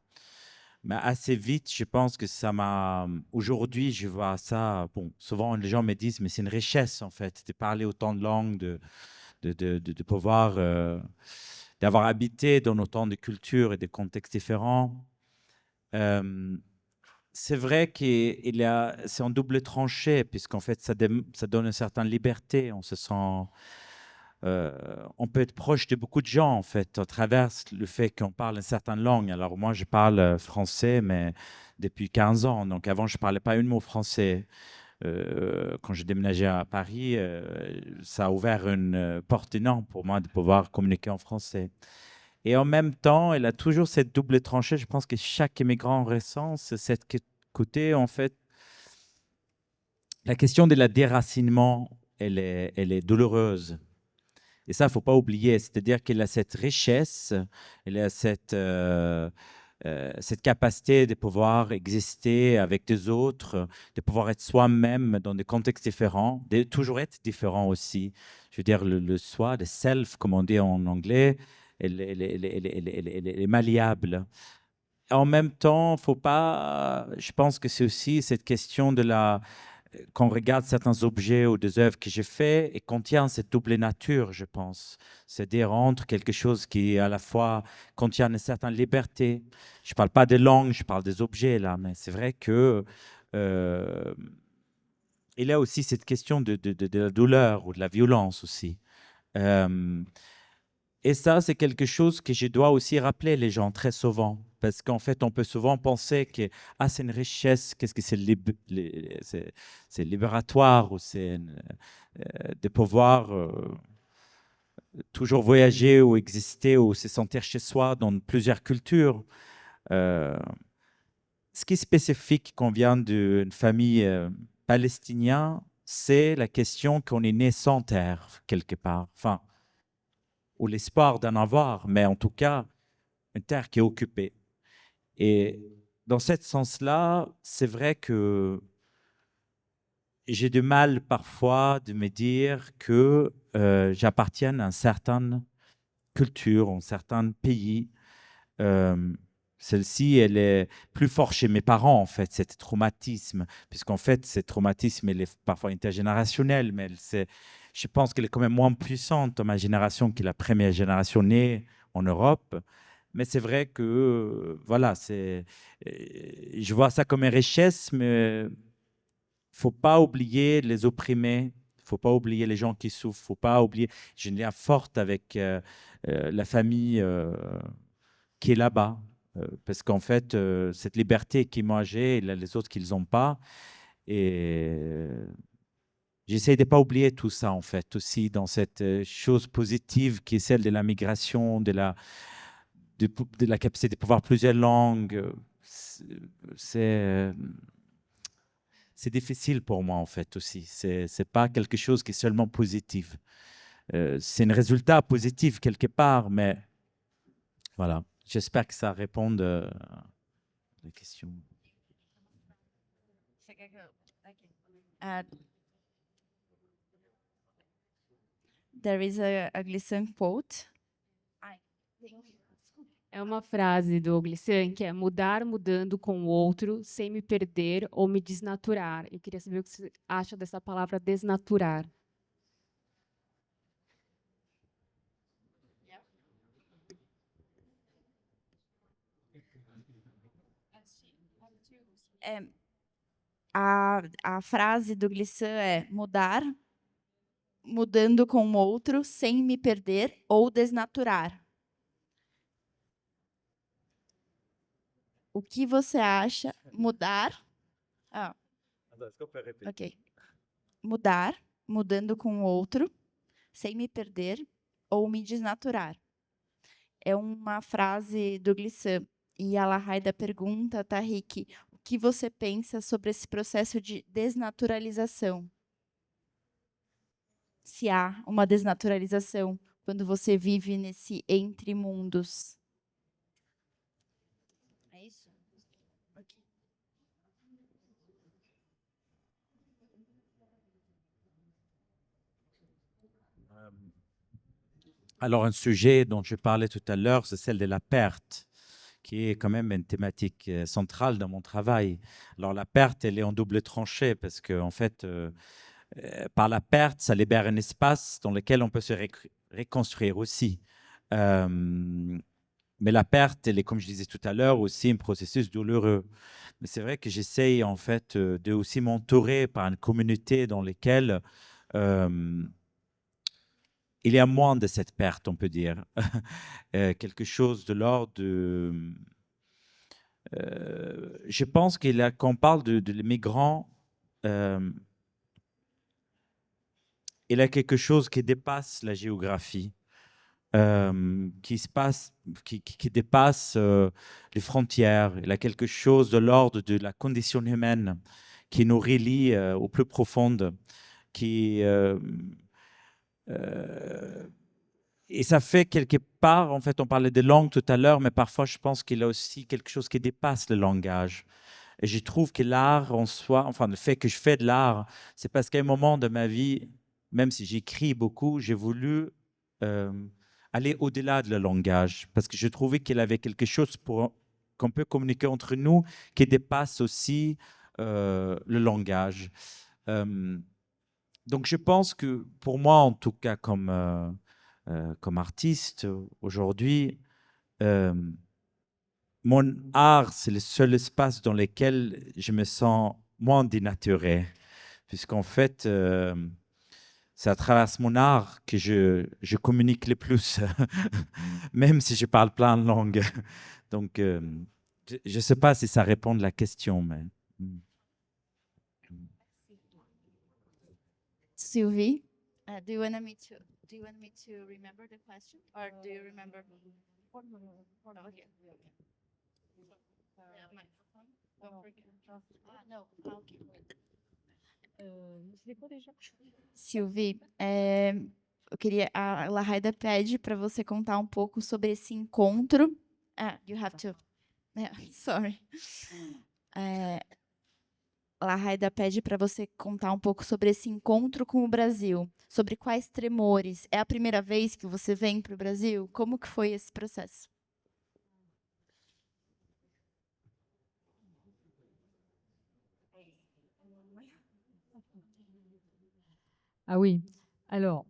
Mais assez vite, je pense que ça m'a... Aujourd'hui, je vois ça... Bon, souvent, les gens me disent, mais c'est une richesse, en fait, de parler autant de langues, de pouvoir... d'avoir habité dans autant de cultures et de contextes différents. C'est vrai que c'est en double tranchée, puisqu'en fait, ça donne une certaine liberté. On se sent... on peut être proche de beaucoup de gens, en fait, à travers le fait qu'on parle une certaine langue. Alors, moi, je parle français, mais depuis 15 ans. Donc, avant, je ne parlais pas un mot français. Quand j'ai déménagé à Paris, ça a ouvert une porte énorme pour moi de pouvoir communiquer en français. Et en même temps, elle a toujours cette double tranchée. Je pense que chaque immigrant récent, c'est cette côté, en fait, la question de la déracinement, elle est douloureuse. Et ça, il ne faut pas oublier. C'est-à-dire qu'elle a cette richesse, elle a cette capacité de pouvoir exister avec des autres, de pouvoir être soi-même dans des contextes différents, de toujours être différent aussi. Je veux dire, le soi, le self, comme on dit en anglais, elle est malléable. En même temps, faut pas. Je pense que c'est aussi cette question de la. Quand on regarde certains objets ou des œuvres que j'ai fait, et contient cette double nature, je pense. C'est-à-dire entre quelque chose qui à la fois contient une certaine liberté. Je ne parle pas des langues, je parle des objets là, mais c'est vrai que il y a aussi cette question de la douleur ou de la violence aussi. Et ça, c'est quelque chose que je dois aussi rappeler les gens très souvent. Parce qu'en fait, on peut souvent penser que c'est une richesse, qu'est-ce que c'est libératoire ou c'est de pouvoir toujours voyager ou exister ou se sentir chez soi dans plusieurs cultures. Ce qui est spécifique quand on vient d'une famille palestinienne, c'est la question qu'on est né sans terre quelque part. Enfin, ou l'espoir d'en avoir, mais en tout cas, une terre qui est occupée. Et dans ce sens-là, c'est vrai que j'ai du mal parfois de me dire que j'appartiens à une certaine culture, à un certain pays. Celle-ci, elle est plus forte chez mes parents, en fait, cet traumatisme, puisqu'en fait, ce traumatisme, il est parfois intergénérationnel, mais je pense qu'elle est quand même moins puissante dans ma génération que la première génération née en Europe. Mais c'est vrai que, voilà, je vois ça comme une richesse, mais il ne faut pas oublier les opprimés, il ne faut pas oublier les gens qui souffrent, il ne faut pas oublier. J'ai une lien forte avec la famille qui est là-bas. Parce qu'en fait, cette liberté qui moi j'ai, il y a les autres qui n'ont pas. Et j'essaie de ne pas oublier tout ça, en fait, aussi dans cette chose positive qui est celle de la migration, de la capacité de pouvoir plusieurs langues. C'est difficile pour moi, en fait, aussi. C'est pas quelque chose qui est seulement positif. C'est un résultat positif quelque part, mais voilà. J'espère que ça réponde à la question. There is a Glissan quote. É uma frase do Glissant que é mudar mudando com o outro, sem me perder ou me desnaturar. Eu queria saber o que você acha dessa palavra desnaturar. A frase do Glissan é mudar, mudando com o outro, sem me perder ou desnaturar. O que você acha? Mudar. Ok. Mudar, mudando com o outro, sem me perder ou me desnaturar. É uma frase do Glissan. E a Lahaida pergunta, Tariq, o que você pensa sobre esse processo de desnaturalização? Se há uma desnaturalização quando você vive nesse entre mundos. É isso? Ok. Alors, un sujet dont je parlais tout à l'heure, c'est celle de la perte, qui est quand même une thématique centrale dans mon travail. Alors, la perte, elle est en double tranchée parce que, en fait, par la perte, ça libère un espace dans lequel on peut se reconstruire aussi. Mais la perte, elle est, comme je disais tout à l'heure, aussi un processus douloureux. Mais c'est vrai que j'essaye, en fait, de aussi m'entourer par une communauté dans laquelle il y a moins de cette perte, on peut dire. Quelque chose de l'ordre de... je pense qu'on parle de migrants, il y a quelque chose qui dépasse la géographie, qui dépasse les frontières. Il y a quelque chose de l'ordre de la condition humaine qui nous relie au plus profond, qui... et ça fait quelque part, en fait, on parlait de langue tout à l'heure, mais parfois je pense qu'il y a aussi quelque chose qui dépasse le langage. Et je trouve que l'art en soi, enfin le fait que je fais de l'art, c'est parce qu'à un moment de ma vie, même si j'écris beaucoup, j'ai voulu aller au-delà de le langage, parce que je trouvais qu'il y avait quelque chose qu'on peut communiquer entre nous qui dépasse aussi le langage. Donc je pense que pour moi, en tout cas comme artiste aujourd'hui, mon art, c'est le seul espace dans lequel je me sens moins dénaturé, puisqu'en fait, c'est à travers mon art que je communique le plus, même si je parle plein de langues. Donc, je ne sais pas si ça répond à la question, mais... Sylvie, do you want me to remember the question, or do you remember? Okay. Sylvie, eu queria, a Lahaida pede para você contar um pouco sobre esse encontro. You have to. Sorry. Lahaida pede para você contar um pouco sobre esse encontro com o Brasil, sobre quais tremores. É a primeira vez que você vem para o Brasil? Como que foi esse processo? Ah oui, alors,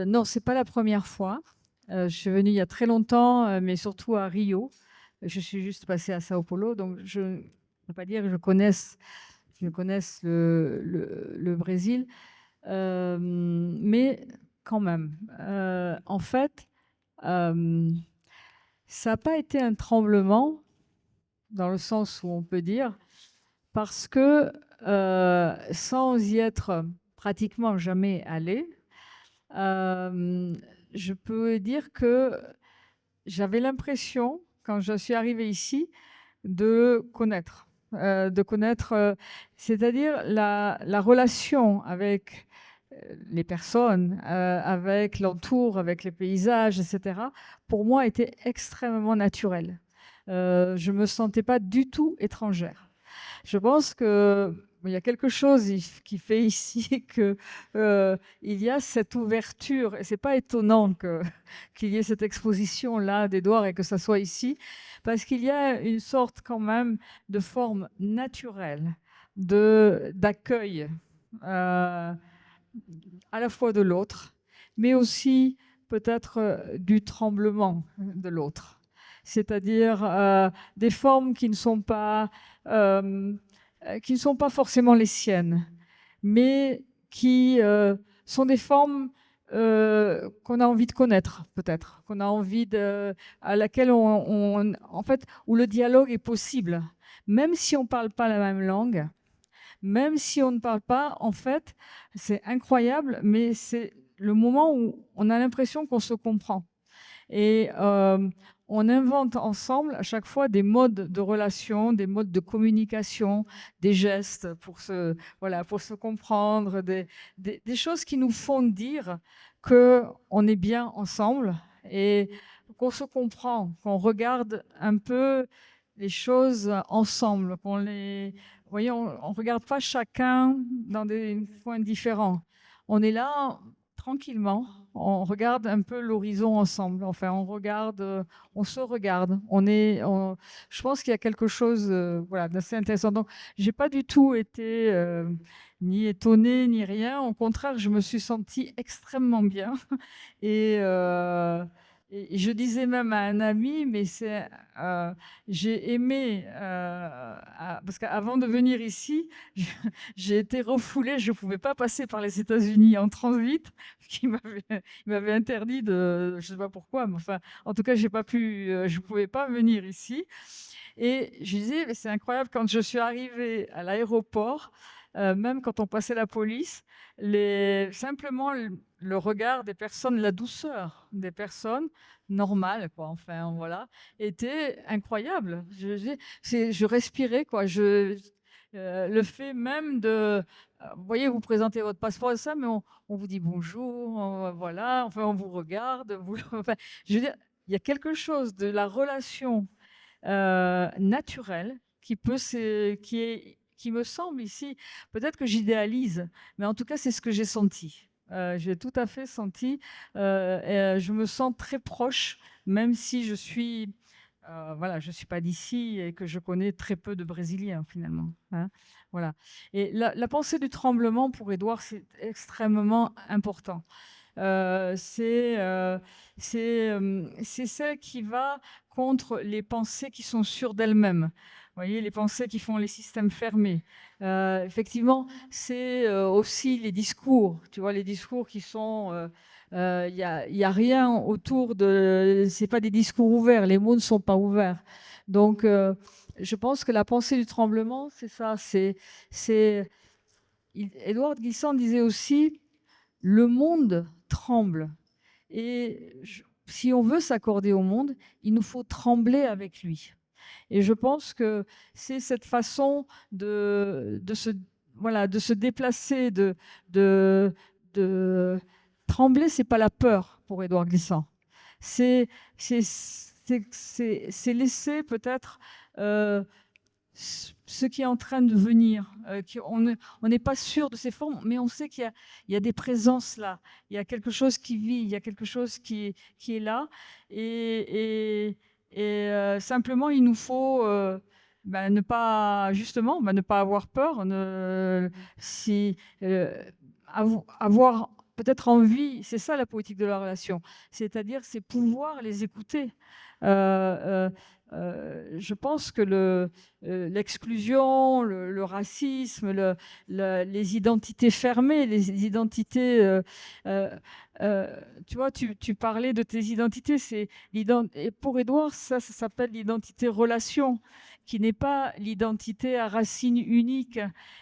non, c'est pas la première fois. Je suis venue il y a très longtemps, mais surtout à Rio. Je suis juste passée à Sao Paulo, donc je ne peux pas dire que je connaisse le Brésil, mais quand même. En fait, ça n'a pas été un tremblement, dans le sens où on peut dire, parce que sans y être pratiquement jamais allée, je peux dire que j'avais l'impression, quand je suis arrivée ici, de connaître, c'est-à-dire la relation avec les personnes, avec l'entour, avec les paysages, etc., pour moi était extrêmement naturelle. Je ne me sentais pas du tout étrangère. Je pense qu'il y a quelque chose qui fait ici qu'il y a cette ouverture. Et ce n'est pas étonnant qu'il y ait cette exposition-là d'Édouard et que ça soit ici, parce qu'il y a une sorte quand même de forme naturelle d'accueil à la fois de l'autre, mais aussi peut-être du tremblement de l'autre. C'est-à-dire des formes qui ne sont pas forcément les siennes, mais qui sont des formes qu'on a envie de connaître, peut-être, qu'on a envie à laquelle en fait, où le dialogue est possible, même si on ne parle pas la même langue, même si on ne parle pas, en fait, c'est incroyable, mais c'est le moment où on a l'impression qu'on se comprend. Et on invente ensemble à chaque fois des modes de relation, des modes de communication, des gestes pour se comprendre, des choses qui nous font dire qu'on est bien ensemble et qu'on se comprend, qu'on regarde un peu les choses ensemble, vous voyez, on ne regarde pas chacun dans des points différents. On est là tranquillement, on regarde un peu l'horizon ensemble. Enfin, on se regarde. Je pense qu'il y a quelque chose voilà, d'assez intéressant. Donc, j'ai pas du tout été ni étonnée ni rien. Au contraire, je me suis sentie extrêmement bien. Et, et je disais même à un ami, mais j'ai aimé, parce qu'avant de venir ici, je- j'ai été refoulée, je ne pouvais pas passer par les États-Unis en transit, il m'avait interdit de, je ne sais pas pourquoi, mais enfin, en tout cas, je ne pouvais pas venir ici. Et je disais, mais c'est incroyable, quand je suis arrivée à l'aéroport, même quand on passait la police, simplement le regard des personnes, la douceur des personnes normales, quoi, enfin, voilà, était incroyable. Je respirais, quoi. Le fait même vous voyez, vous présentez votre passeport et ça, mais on vous dit bonjour, voilà, enfin, on vous regarde. Enfin, je veux dire, il y a quelque chose de la relation naturel qui me semble ici, peut-être que j'idéalise, mais en tout cas, c'est ce que j'ai senti. J'ai tout à fait senti. Je me sens très proche, même si voilà, je suis pas d'ici et que je connais très peu de Brésiliens finalement, hein. Voilà. Et la pensée du tremblement pour Édouard, c'est extrêmement important. C'est celle qui va contre les pensées qui sont sûres d'elles-mêmes. Vous voyez, les pensées qui font les systèmes fermés. Effectivement, c'est aussi les discours. Tu vois, les discours qui sont... y a rien autour de... C'est pas des discours ouverts. Les mots ne sont pas ouverts. Donc, je pense que la pensée du tremblement, c'est ça. Édouard Glissant disait aussi, le monde tremble. Et si on veut s'accorder au monde, il nous faut trembler avec lui. Et je pense que c'est cette façon voilà, de se déplacer, de trembler, c'est pas la peur pour Édouard Glissant. C'est laisser peut-être ce qui est en train de venir. On n'est pas sûr de ces formes, mais on sait qu'il y a des présences là. Il y a quelque chose qui vit, il y a quelque chose qui est là. Et simplement, il nous faut ne pas, justement, ne pas avoir peur. Avoir peut-être envie, c'est ça la politique de la relation. C'est-à-dire, c'est pouvoir les écouter. Je pense que l'exclusion, le racisme, les identités fermées, les identités... tu vois, tu parlais de tes identités. Et pour Édouard, ça s'appelle l'identité relation, qui n'est pas l'identité à racine unique.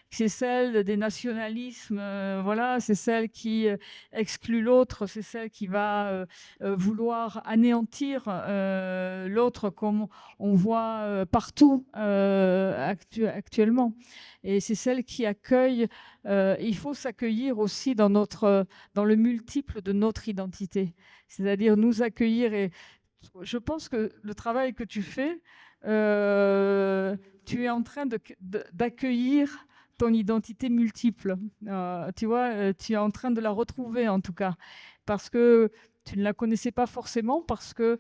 C'est celle des nationalismes, voilà, c'est celle qui exclut l'autre, c'est celle qui va vouloir anéantir l'autre, comme on voit partout actuellement. Et c'est celle qui accueille. Il faut s'accueillir aussi dans le multiple de notre identité, c'est-à-dire nous accueillir. Et je pense que le travail que tu fais, tu es en train d'accueillir ton identité multiple. Tu vois, tu es en train de la retrouver en tout cas, parce que tu ne la connaissais pas forcément, parce que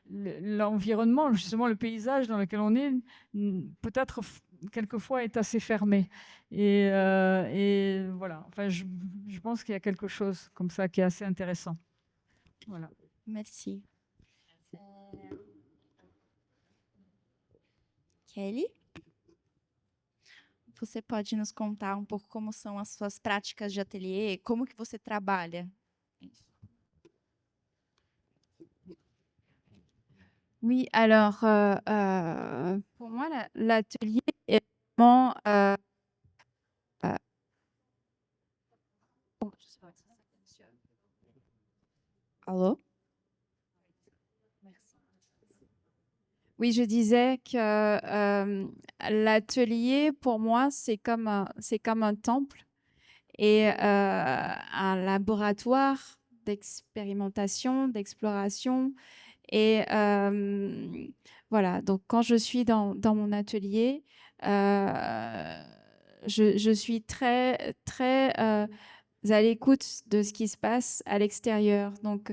l'environnement, justement le paysage dans lequel on est, peut-être quelquefois est assez fermé. Et voilà, enfin, je pense qu'il y a quelque chose comme ça qui est assez intéressant. Voilà. Merci. Kelly? Você pode nos contar um pouco como são as suas práticas de ateliê, como que você trabalha? Oui, alors pour moi, l'atelier est vraiment... Alô? Oui, je disais que l'atelier, pour moi, c'est comme un temple et un laboratoire d'expérimentation, d'exploration. Et voilà, donc quand je suis dans mon atelier, je suis très, très à l'écoute de ce qui se passe à l'extérieur. Donc,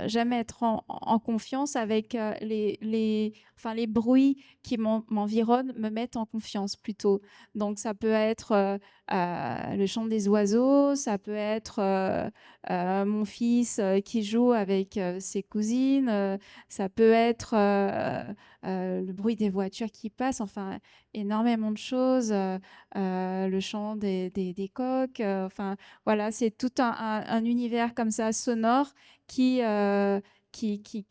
j'aime être en confiance avec les bruits qui m'environnent, me mettent en confiance plutôt. Donc, ça peut être le chant des oiseaux, ça peut être mon fils qui joue avec ses cousines, ça peut être le bruit des voitures qui passent, enfin, énormément de choses, le chant des coqs, enfin, voilà, c'est tout un univers comme ça, sonore, qui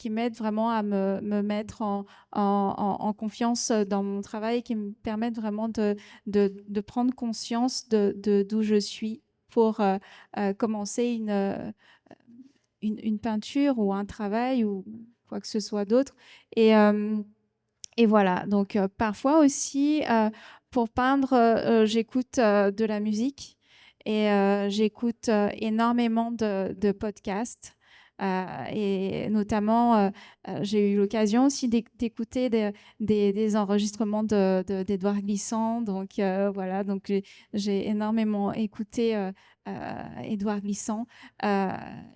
m'aide vraiment à me mettre en confiance dans mon travail, qui me permettent vraiment de prendre conscience d'où je suis pour commencer une peinture ou un travail ou quoi que ce soit d'autre. Et voilà, donc parfois aussi, pour peindre, j'écoute de la musique et j'écoute énormément de podcasts. Et notamment, j'ai eu l'occasion aussi d'écouter des enregistrements d'Édouard Glissant. Donc voilà, donc j'ai énormément écouté Édouard Glissant.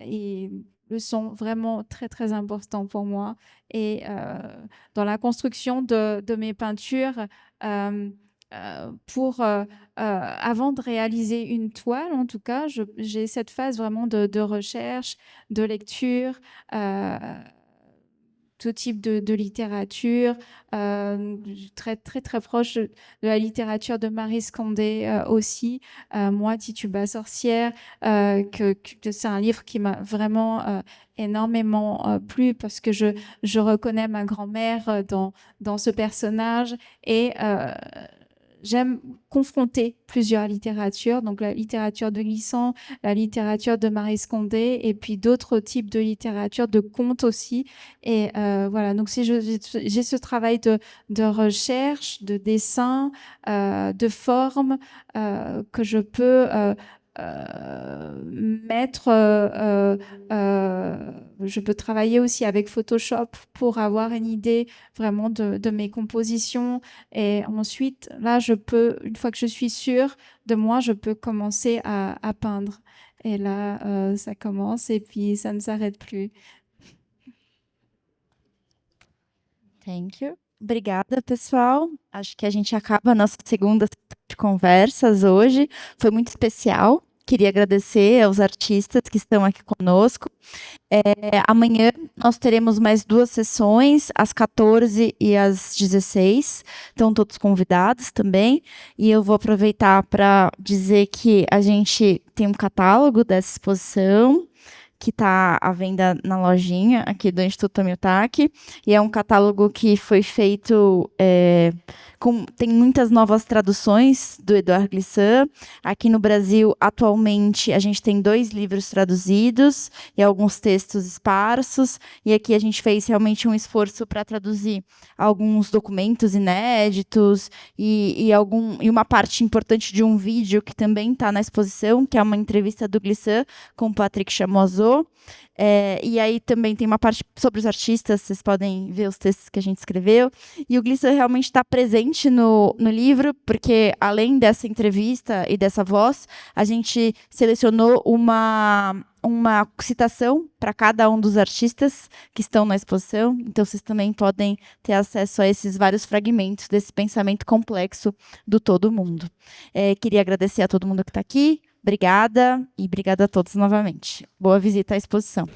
Et le son, vraiment très, très important pour moi. Et dans la construction de mes peintures, avant de réaliser une toile, en tout cas, j'ai cette phase vraiment de recherche, de lecture, tout type de littérature, très, très, très proche de la littérature de Marie Scondé aussi. Moi, Tituba sorcière, que c'est un livre qui m'a vraiment énormément plu parce que je reconnais ma grand-mère dans ce personnage et j'aime confronter plusieurs littératures, donc la littérature de Glissant, la littérature de Marie Scondé, et puis d'autres types de littérature, de contes aussi. Et voilà, donc si j'ai ce travail de recherche, de dessin, de forme que je peux je peux travailler aussi avec Photoshop pour avoir une idée vraiment de mes compositions. Et ensuite, là, une fois que je suis sûre de moi, je peux commencer à peindre. Et là, ça commence et puis ça ne s'arrête plus. Thank you. Obrigada, pessoal. Acho que a gente acaba a nossa segunda de conversas hoje. Foi muito especial. Queria agradecer aos artistas que estão aqui conosco. Amanhã nós teremos mais 2 sessões, às 14 e às 16. Estão todos convidados também. E eu vou aproveitar para dizer que a gente tem um catálogo dessa exposição, que está à venda na lojinha aqui do Instituto Tomiotaki, e é um catálogo que foi feito, tem muitas novas traduções do Édouard Glissant. Aqui no Brasil, atualmente, a gente tem 2 livros traduzidos e alguns textos esparsos, e aqui a gente fez realmente um esforço para traduzir alguns documentos inéditos e uma parte importante de um vídeo que também está na exposição, que é uma entrevista do Glissant com o Patrick Chamoiseau. E aí também tem uma parte sobre os artistas, vocês podem ver os textos que a gente escreveu. E o Glissant realmente está presente no livro, porque além dessa entrevista e dessa voz, a gente selecionou uma citação para cada um dos artistas que estão na exposição. Então, vocês também podem ter acesso a esses vários fragmentos desse pensamento complexo do todo mundo. Queria agradecer a todo mundo que está aqui. Obrigada, e obrigada a todos novamente. Boa visita à exposição.